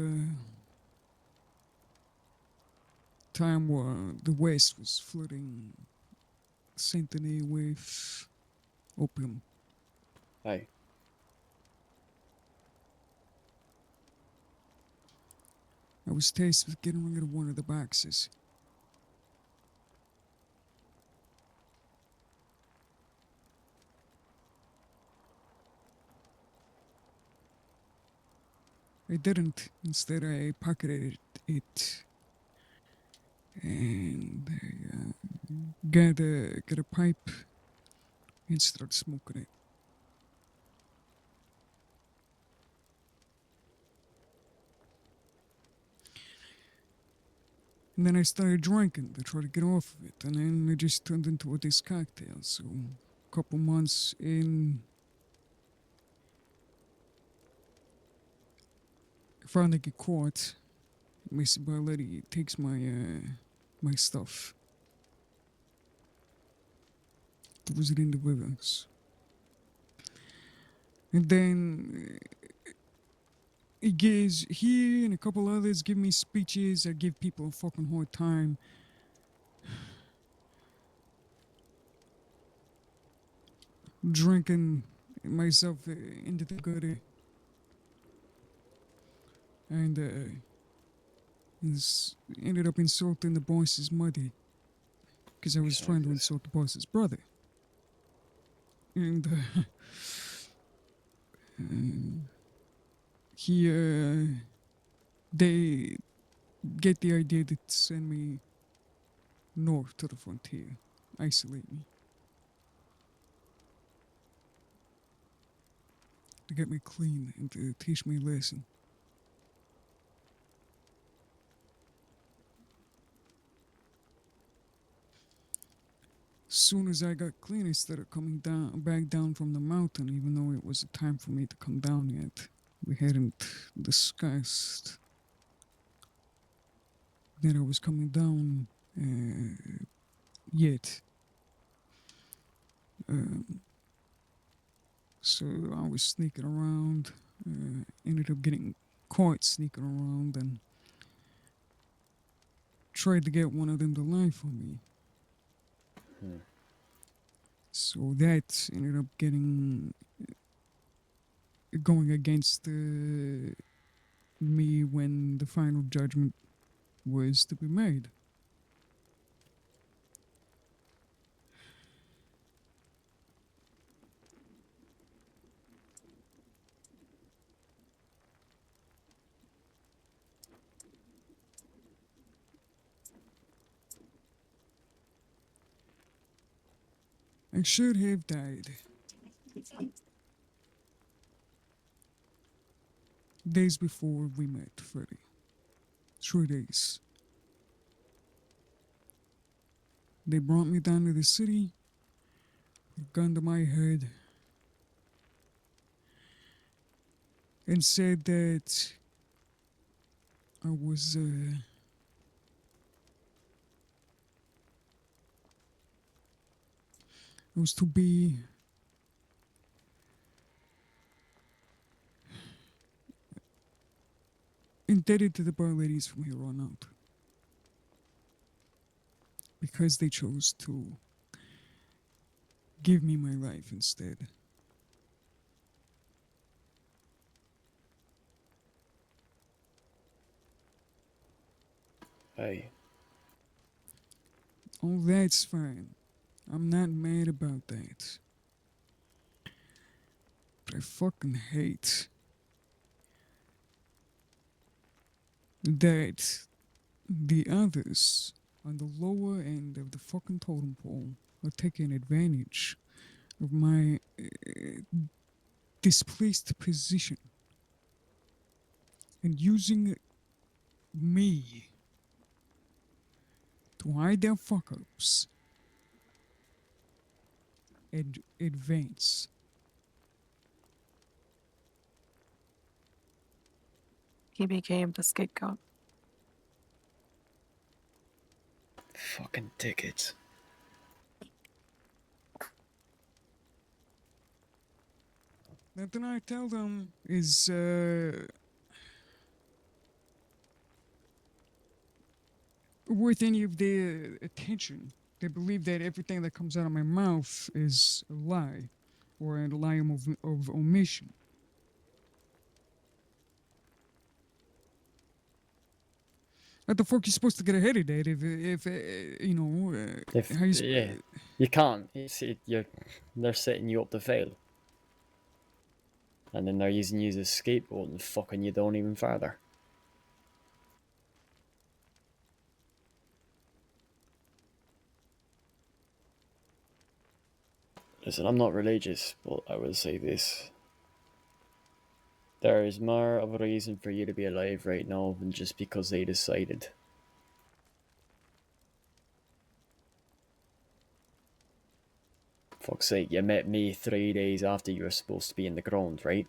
time where the West was flooding Santony with opium. Aye. I was tasked with getting rid of one of the boxes. I didn't. Instead, I pocketed it. And I got a pipe and started smoking it. And then I started drinking to try to get off of it. And then it just turned into this cocktail. So, a couple months in, I finally get caught. Mr. Barletti takes my stuff. Throws it in the rivers. And then he and a couple others give me speeches. I give people a fucking hard time. Drinking myself into the gutter. And ended up insulting the boss's mother. Because I was trying to insult the boss's brother. And they get the idea to send me north to the frontier, isolate me. To get me clean and to teach me a lesson. As soon as I got clean, I started coming back down from the mountain, even though it was a time for me to come down yet. We hadn't discussed that I was coming down yet. So I was sneaking around, ended up getting caught sneaking around, and tried to get one of them to lie for me. So that ended up going against me when the final judgment was to be made. I should have died. Days before we met, Freddy. 3 days. They brought me down to the city, put a gun to my head, and said that I was to be indebted to the bar ladies from here on out. Because they chose to give me my life instead. Aye. Oh, that's fine. I'm not mad about that. But I fucking hate that the others on the lower end of the fucking totem pole are taking advantage of my displaced position and using me to hide their fuck ups and advance. He became the scapegoat. Fucking tickets. Nothing I tell them is worth any of their attention. They believe that everything that comes out of my mouth is a lie, or a lie of omission. How the fuck you supposed to get ahead of that if you know, If how you yeah, you can't. They're setting you up to fail, and then they're using you as a scapegoat and fucking you down even further. Listen, I'm not religious, but I will say this. There is more of a reason for you to be alive right now than just because they decided. Fuck's sake, you met me 3 days after you were supposed to be in the ground, right?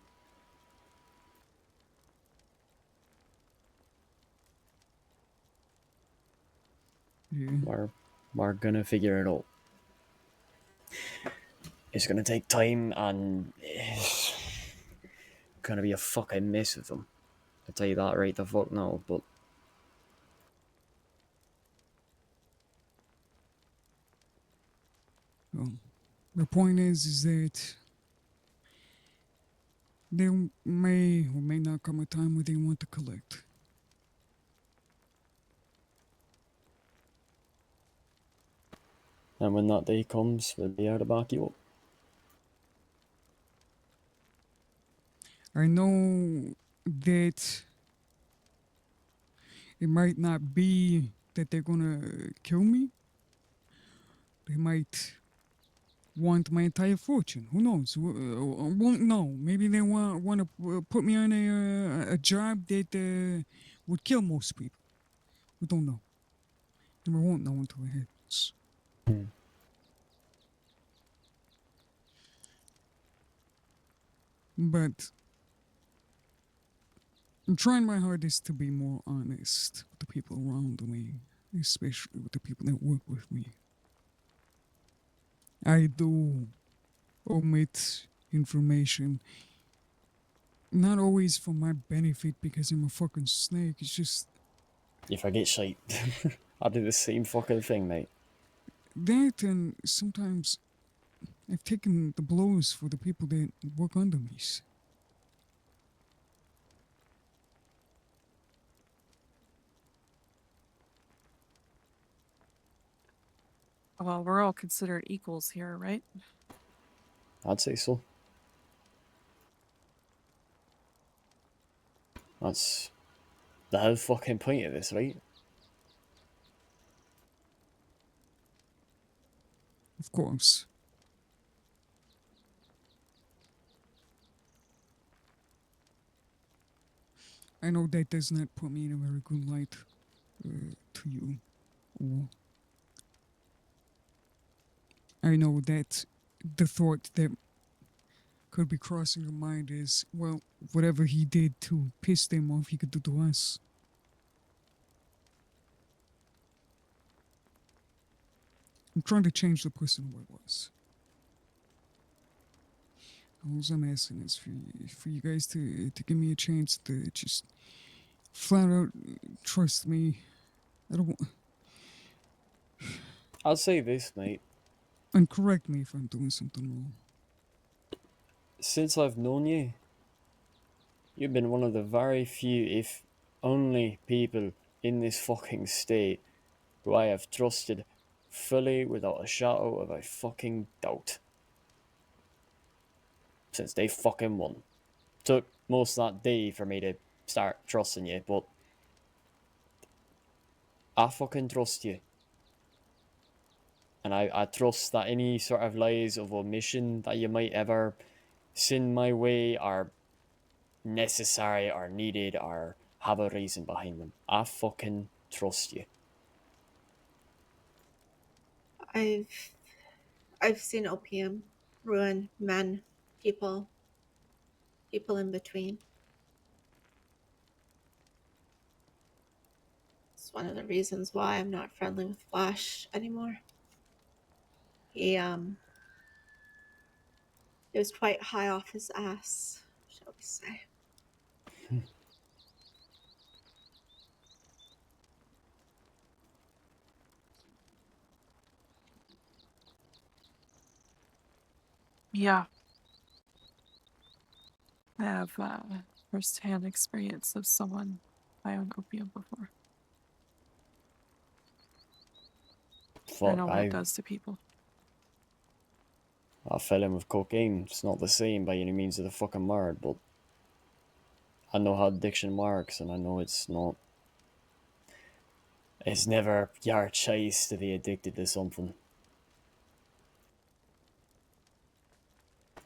Yeah. We're gonna figure it out. It's gonna take time and it's gonna be a fucking mess with them. I'll tell you that right the fuck now, but Well, the point is that there may or may not come a time where they want to collect. and when that day comes, we'll be here to back you up. I know that it might not be that they're gonna kill me. They might want my entire fortune. Who knows? Won't know. Maybe they want to put me on a job that would kill most people. We don't know. And we won't know until it happens. But I'm trying my hardest to be more honest with the people around me, especially with the people that work with me. I do omit information, not always for my benefit because I'm a fucking snake. It's just You forget shite. I do the same fucking thing, mate. that, and sometimes I've taken the blows for the people that work under me. Well, we're all considered equals here, right? I'd say so. That's the whole fucking point of this, right? Of course. I know that does not put me in a very good light to you. Or I know that the thought that could be crossing your mind is, well, whatever he did to piss them off, he could do to us. I'm trying to change the person who I was. All I'm asking is for you guys to give me a chance to just flat out trust me. I don't want, I'll say this, mate. and correct me if I'm doing something wrong. Since I've known you, you've been one of the very few, if only, people in this fucking state who I have trusted fully without a shadow of a fucking doubt. Since day fucking one. Took most of that day for me to start trusting you, but I fucking trust you. And I trust that any sort of lies of omission that you might ever send my way are necessary or needed or have a reason behind them. I fucking trust you. I've seen opium ruin men, people in between. It's one of the reasons why I'm not friendly with Flash anymore. He was quite high off his ass, shall we say. Yeah. I have first-hand experience of someone high on opium before. I know Fuck, what it does to people. I fell in with cocaine. It's not the same by any means of the fucking word, but I know how addiction works, and I know it's not. It's never your choice to be addicted to something.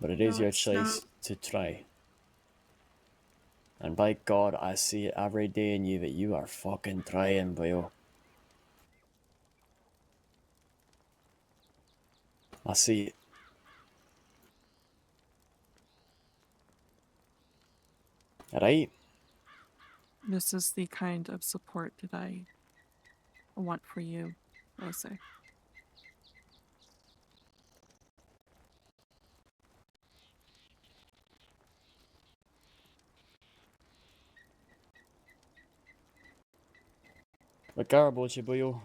But it is No, your it's not. choice to try. And by God, I see it every day in you that you are fucking trying, boyo. I see it. Right? This is the kind of support that I want for you, I say. What care about you, boyo?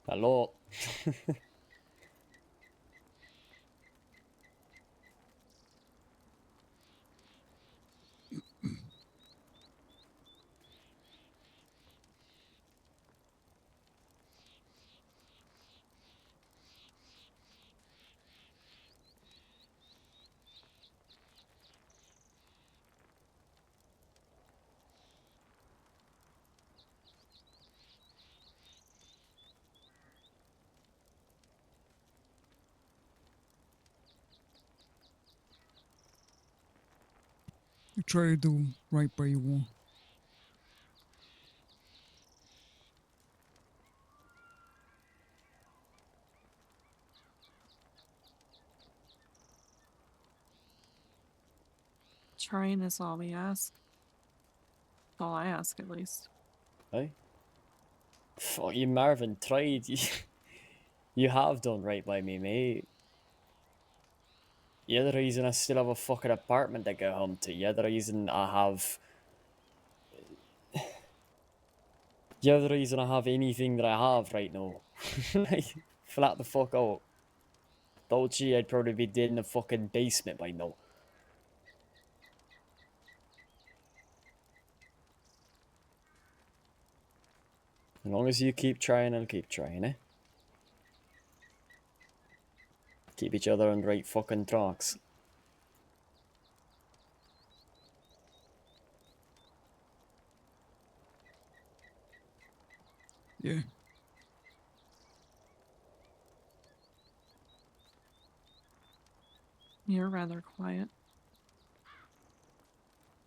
A lot. I try to do right by you all. Trying is all we ask. All I ask, at least. Hey? Fuck you, Marvin. Tried. You have done right by me, mate. You're the reason I still have a fucking apartment to go home to. You're the reason I have. You're the reason I have anything that I have right now. Like, flat the fuck out. Told you I'd probably be dead in the fucking basement by now. As long as you keep trying, I'll keep trying, eh? Keep each other on the right fucking tracks. Yeah. You're rather quiet.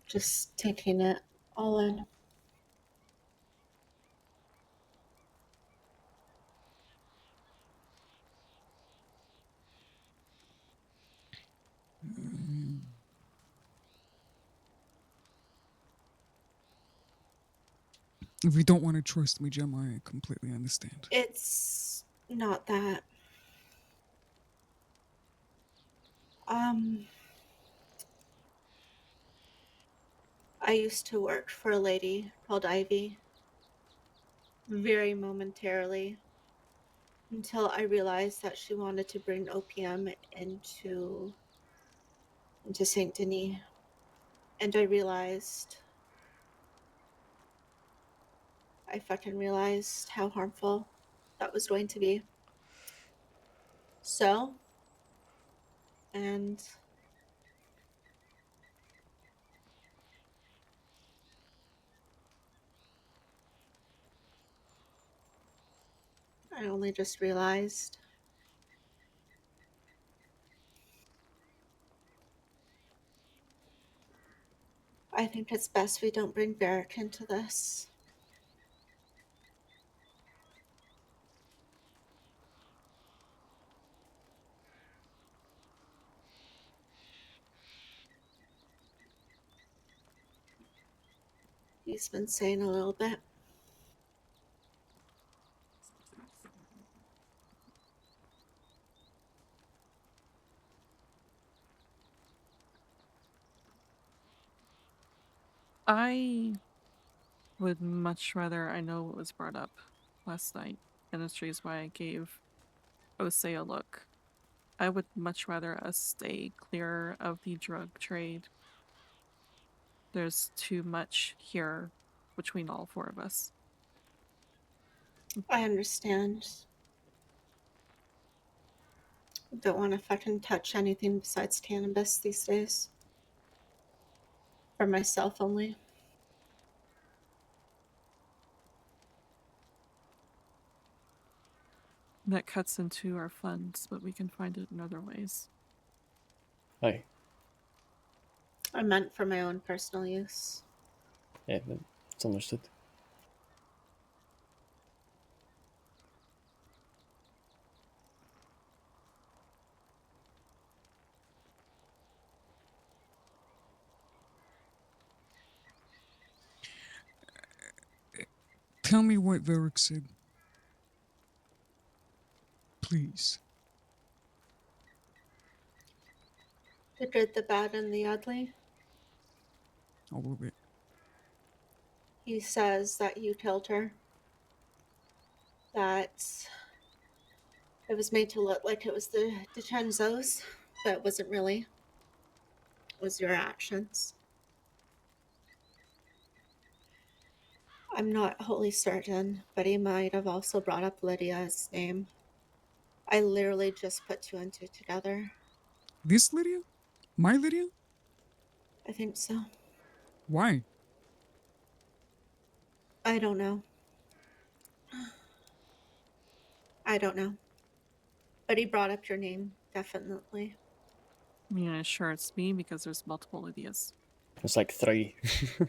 Just taking it all in. If you don't want to trust me, Gemma, I completely understand. It's not that. Um, I used to work for a lady called Ivy. Very momentarily. Until I realized that she wanted to bring opium into Saint Denis. And I fucking realized how harmful that was going to be. So, and I only just realized. I think it's best we don't bring Barrick into this. he's been saying a little bit. I would much rather, I know what was brought up last night, and that's the reason why I gave Osei a look. I would much rather us stay clear of the drug trade. There's too much here between all four of us. I understand. Don't want to fucking touch anything besides cannabis these days. For myself only. That cuts into our funds, but we can find it in other ways. Aye. I meant for my own personal use. Yeah, it's understood. Tell me what Varric said. Please. The good, the bad, and the ugly. All of it. He says that you killed her. That it was made to look like it was the DiCenzo's, but it wasn't really. It was your actions. I'm not wholly certain, but he might have also brought up Lydia's name. I literally just put two and two together. This Lydia? My Lydia? I think so. Why? I don't know. I don't know. But he brought up your name, definitely. I mean, I'm sure it's me because there's multiple Lydias. It's like 3.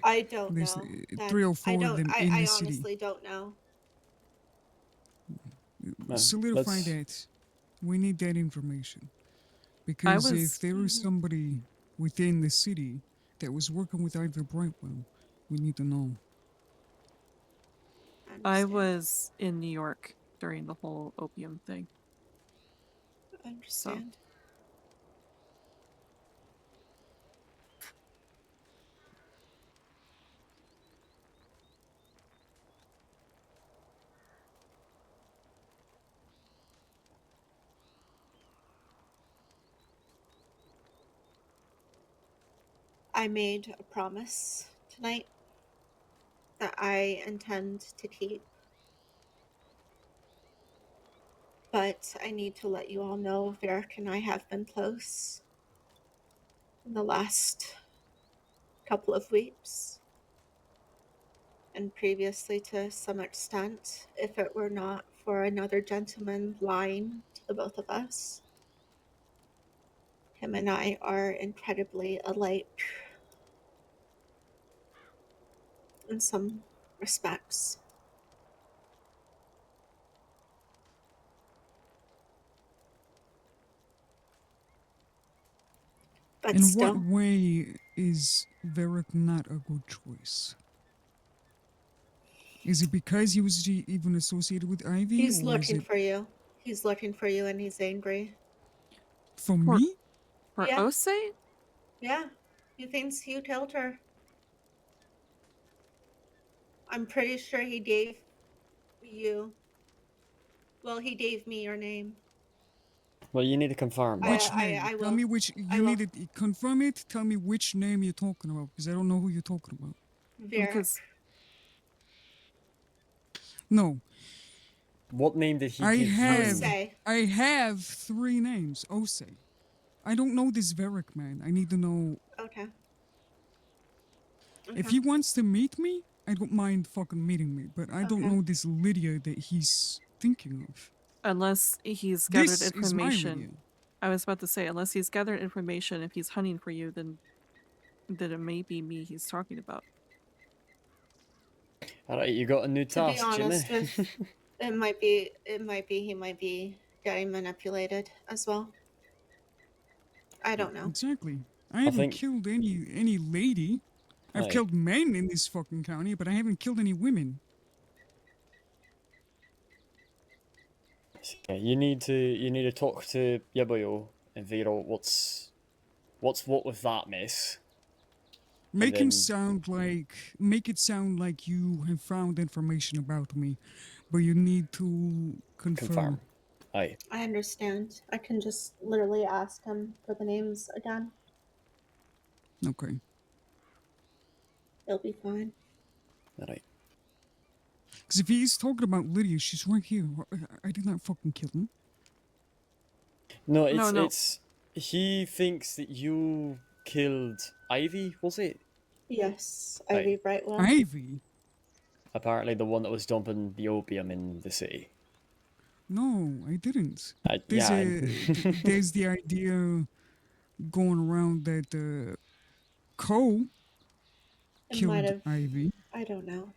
I don't There's know. 3 or 4 of them in I the city. honestly don't know. Solidify let's- that. We need that information. Because if there is somebody within the city that was working with Ivor Brightwell, we need to know. I understand. was in New York during the whole opium thing. I understand. I made a promise tonight that I intend to keep. But I need to let you all know Varric and I have been close in the last couple of weeks. And previously to some extent, if it were not for another gentleman lying to the both of us. Him and I are incredibly alike in some respects. But In still, what way is Varric not a good choice? Is it because he was even associated with Ivy, he's or is looking it for you. He's looking for you and he's angry. for For- me? For Yeah. Osei? Yeah, he thinks you killed her. I'm pretty sure he gave you. Well, he gave me your name. Well, you need to confirm that. Which name? I Tell will. me which. I You will. need to confirm it. Tell me which name you're talking about, because I don't know who you're talking about. Varric. Because No, What name did he I give have. you? Osei. I have 3 names. Osei. I don't know this Varric man. I need to know. Okay. If he wants to meet me, I don't mind fucking meeting me. But I don't Okay. know this Lydia that he's thinking of. unless he's gathered This is my Lydia. information, I was about to say, unless he's gathered information, if he's hunting for you, then it may be me he's talking about. Alright, you got a new To be task, honest Jimmy. with, he might be getting manipulated as well. I don't know. Exactly. I I haven't think- killed any lady. I've Aye. killed men in this fucking county, but I haven't killed any women. Okay, you need to talk to Yaboyo and figure out what's what with that mess. Make then- make it sound like you have found information about me, but you need to confirm. Aye. I understand. I can just literally ask him for the names again. Okay. It'll be fine. Alright. Because if he's talking about Lydia, she's right here. I did not fucking kill him. No, No. it's he thinks that you killed Ivy, was it? Yes, Aye. Ivy Brightwell. Ivy? Apparently the one that was dumping the opium in the city. No, I didn't. Yeah. There's the idea going around that Cole It might killed have. Ivy. I don't know.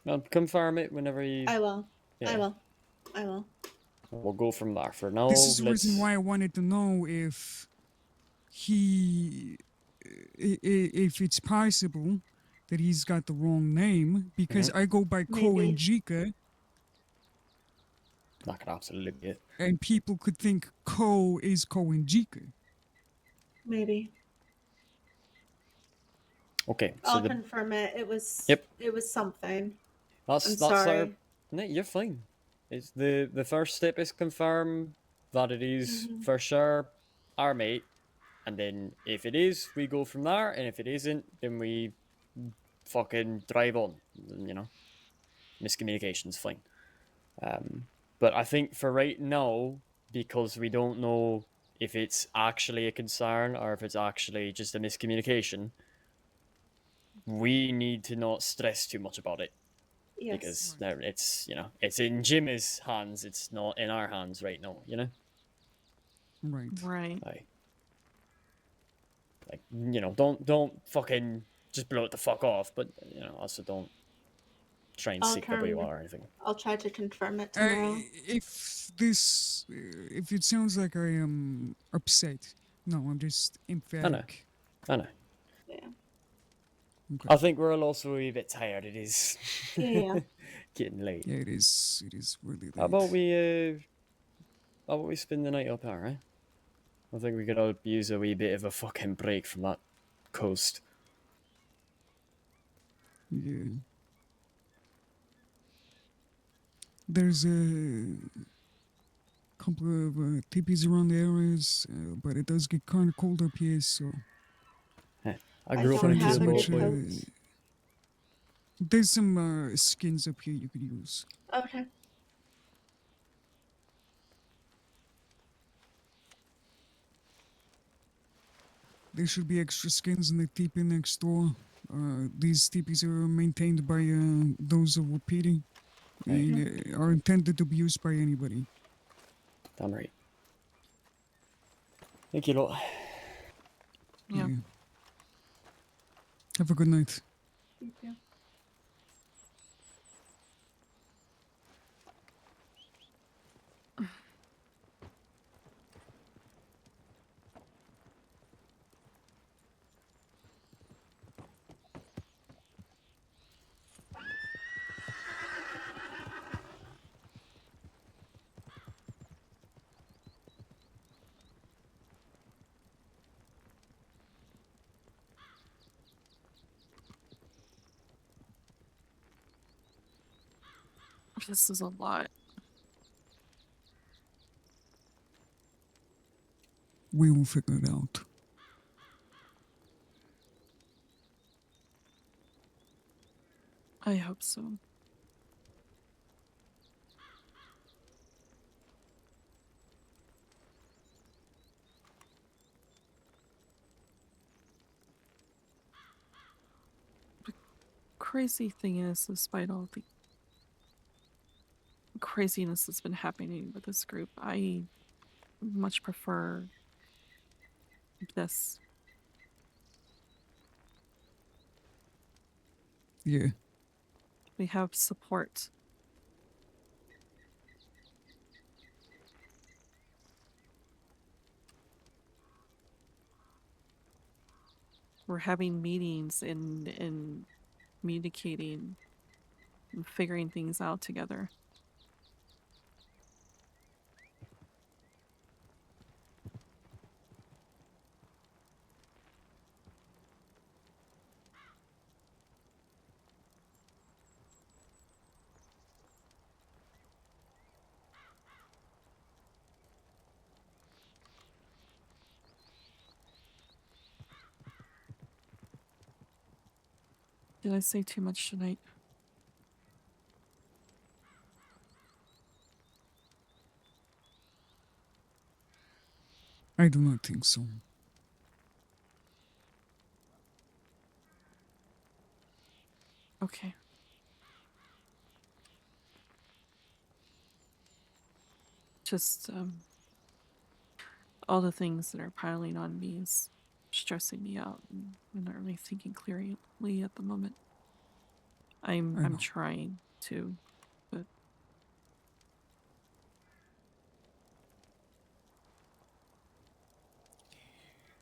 Well, confirm it whenever you. I will. Yeah. I will. I will. We'll go from there. For now, This is the let's. reason why I wanted to know if if it's possible that he's got the wrong name, because I go by Ko Maybe. and Jika, That could absolutely be it. and people could think Ko is Ko and Jika. Maybe. Okay, so I'll confirm it. It was. Yep. It was something. that's I'm our. sorry. No, you're fine. It's the first step is confirm that it is for sure our mate, and then if it is, we go from there, and if it isn't, then we fucking drive on. You know, miscommunication's fine. But I think for right now, because we don't know if it's actually a concern or if it's actually just a miscommunication, we need to not stress too much about it. Yes. Because it's it's in Jimmy's hands, it's not in our hands right now, Right. Right. Like don't fucking just blow it the fuck off, but also don't try and I'll seek where you turn- are or anything. I'll try to confirm it tomorrow. If it sounds like I am upset, no, I'm just emphatic. I know. Yeah. Okay. I think we're all also a wee bit tired. It is Yeah. getting late. Yeah, it is. It is really late. How about we spend the night up here, eh? I think we could all use a wee bit of a fucking break from that coast. Yeah. There's a couple of teepees around the areas, but it does get kind of cold up here, so I grew up don't in a have kid a boat, good but coat. there's some skins up here you could use. Okay. There should be extra skins in the teepee next door. These teepees are maintained by those of Wapiti and are intended to be used by anybody. damn right. Thank you, lot. Yeah. Have a good night. Thank you. This is a lot. We will figure it out. I hope so. The crazy thing is, despite all the craziness that's been happening with this group, I much prefer this. Yeah. We have support. we're having meetings and communicating and figuring things out together. Did I say too much tonight? I do not think so. Okay. Just all the things that are piling on me is stressing me out, and I'm not really thinking clearly at the moment. I I'm know. trying to, but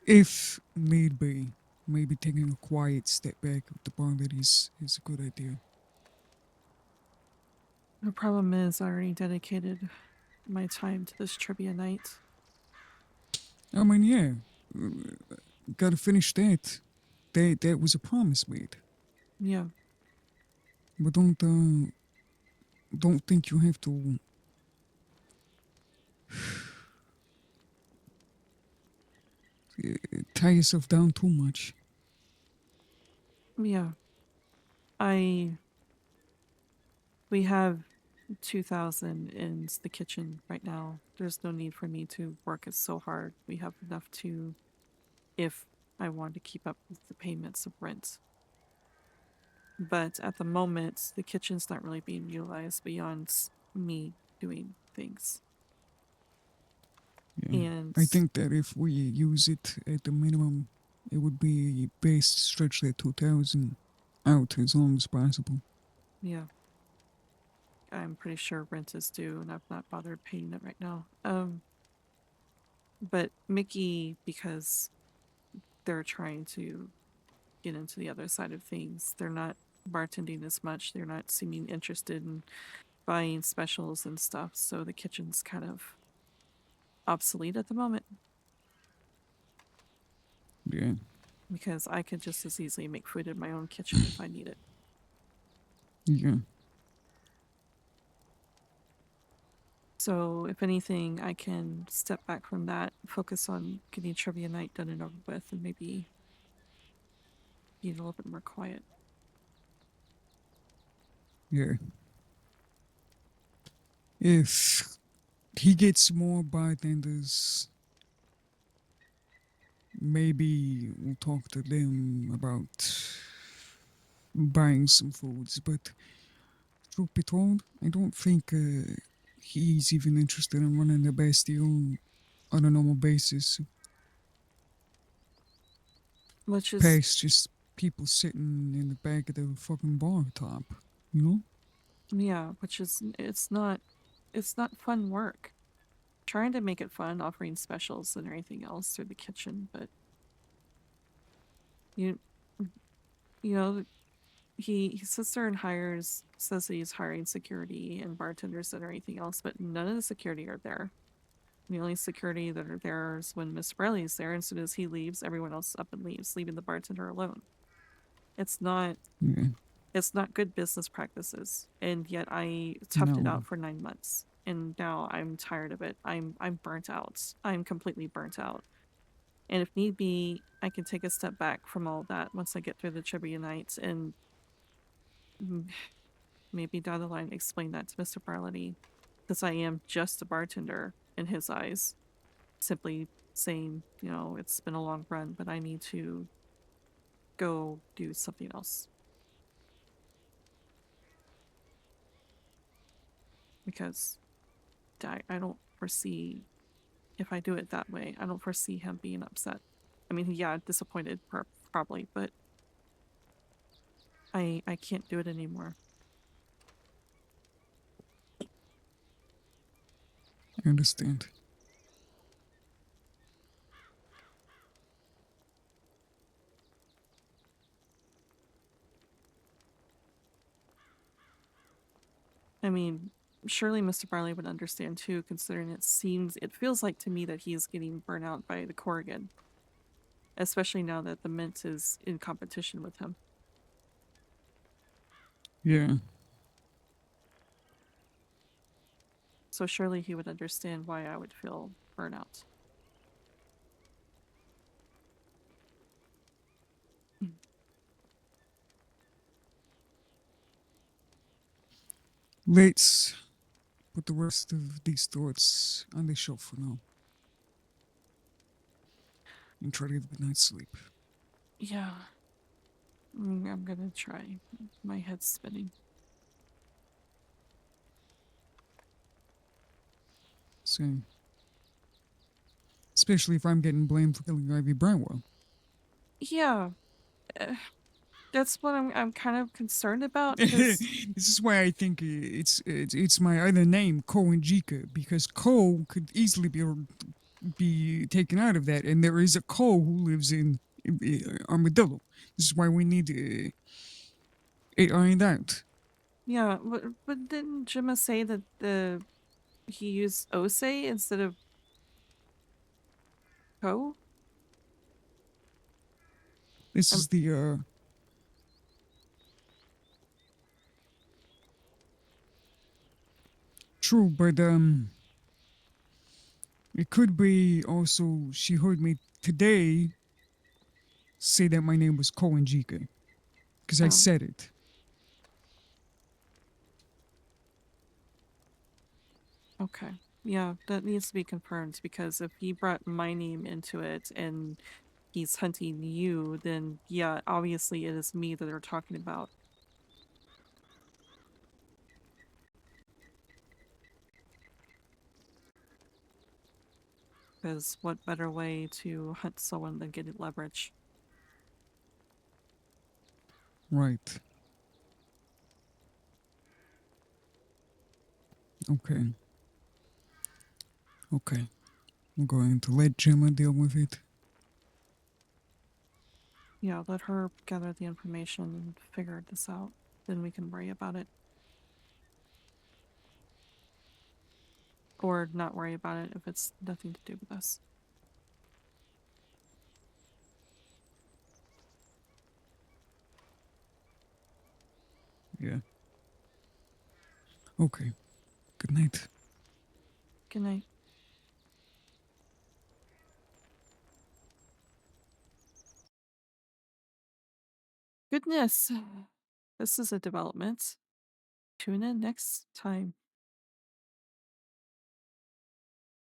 If need be, maybe taking a quiet step back with the bond is a good idea. the problem is I already dedicated my time to this trivia night. I mean, yeah, gotta finish that. That was a promise made. Yeah. But don't think you have to tie yourself down too much. Yeah. We have 2,000 in the kitchen right now. There's no need for me to work it so hard. We have enough to, if I want to keep up with the payments of rent. But at the moment, the kitchen's not really being utilized beyond me doing things. Yeah. And I think that if we use it at the minimum, it would be best to stretch that 2,000 out as long as possible. yeah, I'm pretty sure rent is due, and I've not bothered paying it right now. But Mickey, because they're trying to get into the other side of things, they're not bartending as much. They're not seeming interested in buying specials and stuff. So the kitchen's kind of obsolete at the moment Yeah. because I could just as easily make food in my own kitchen if I need it. Yeah. So, if anything, I can step back from that, focus on getting trivia night done and over with, and maybe be a little bit more quiet. Yeah. If he gets more bartenders, maybe we'll talk to them about buying some foods. But truth be told, I don't think he's even interested in running the Bastille on a normal basis. Which is, Past just people sitting in the back of the fucking bar top, you know? yeah, which is, it's not fun work. Trying to make it fun, offering specials and everything else through the kitchen, but you, you know, he sits there and says that he's hiring security and bartenders and everything else, but none of the security are there. The only security that are there is when Miss Bradley's there, and as soon as he leaves, everyone else up and leaves, leaving the bartender alone. It's not Yeah. it's not good business practices, and yet I toughed it No. out for 9 months, and now I'm tired of it. I'm burnt out. I'm completely burnt out. And if need be, I can take a step back from all that once I get through the trivia night and maybe down the line explain that to Mr. Barlady, because I am just a bartender in his eyes. Simply saying, it's been a long run, but I need to go do something else. Because I don't foresee, if I do it that way, I don't foresee him being upset. I mean, yeah, disappointed probably, but I can't do it anymore. I understand. I mean, surely Mr. Barley would understand too, considering it feels like to me that he is getting burnt out by the Corrigan. Especially now that the Mint is in competition with him. Yeah. So surely he would understand why I would feel burnout. Let's put the rest of these thoughts on the shelf for now. And try to get a good night's sleep. Yeah. I'm gonna try. My head's spinning. Same. Especially if I'm getting blamed for killing Ivy Brownwell. Yeah. That's what I'm kind of concerned about. This is why I think it's my other name, Ko Njika, because Ko could easily be taken out of that, and there is a Ko who lives in Armadillo. This is why we need it ironed out. Yeah, but didn't Jimma say that he used Ose instead of Ko? This is the true, but it could be also she heard me today say that my name was Ko Njika, because I Oh. said it. Okay. Yeah, that needs to be confirmed because if he brought my name into it and he's hunting you, then yeah, obviously it is me that they're talking about. Because what better way to hunt someone than get leverage? Right. Okay. Okay. I'm going to let Gemma deal with it. Yeah, let her gather the information and figure this out. Then we can worry about it. Or not worry about it if it's nothing to do with us. Yeah. Okay. Good night. Good night. Goodness. This is a development. Tune in next time.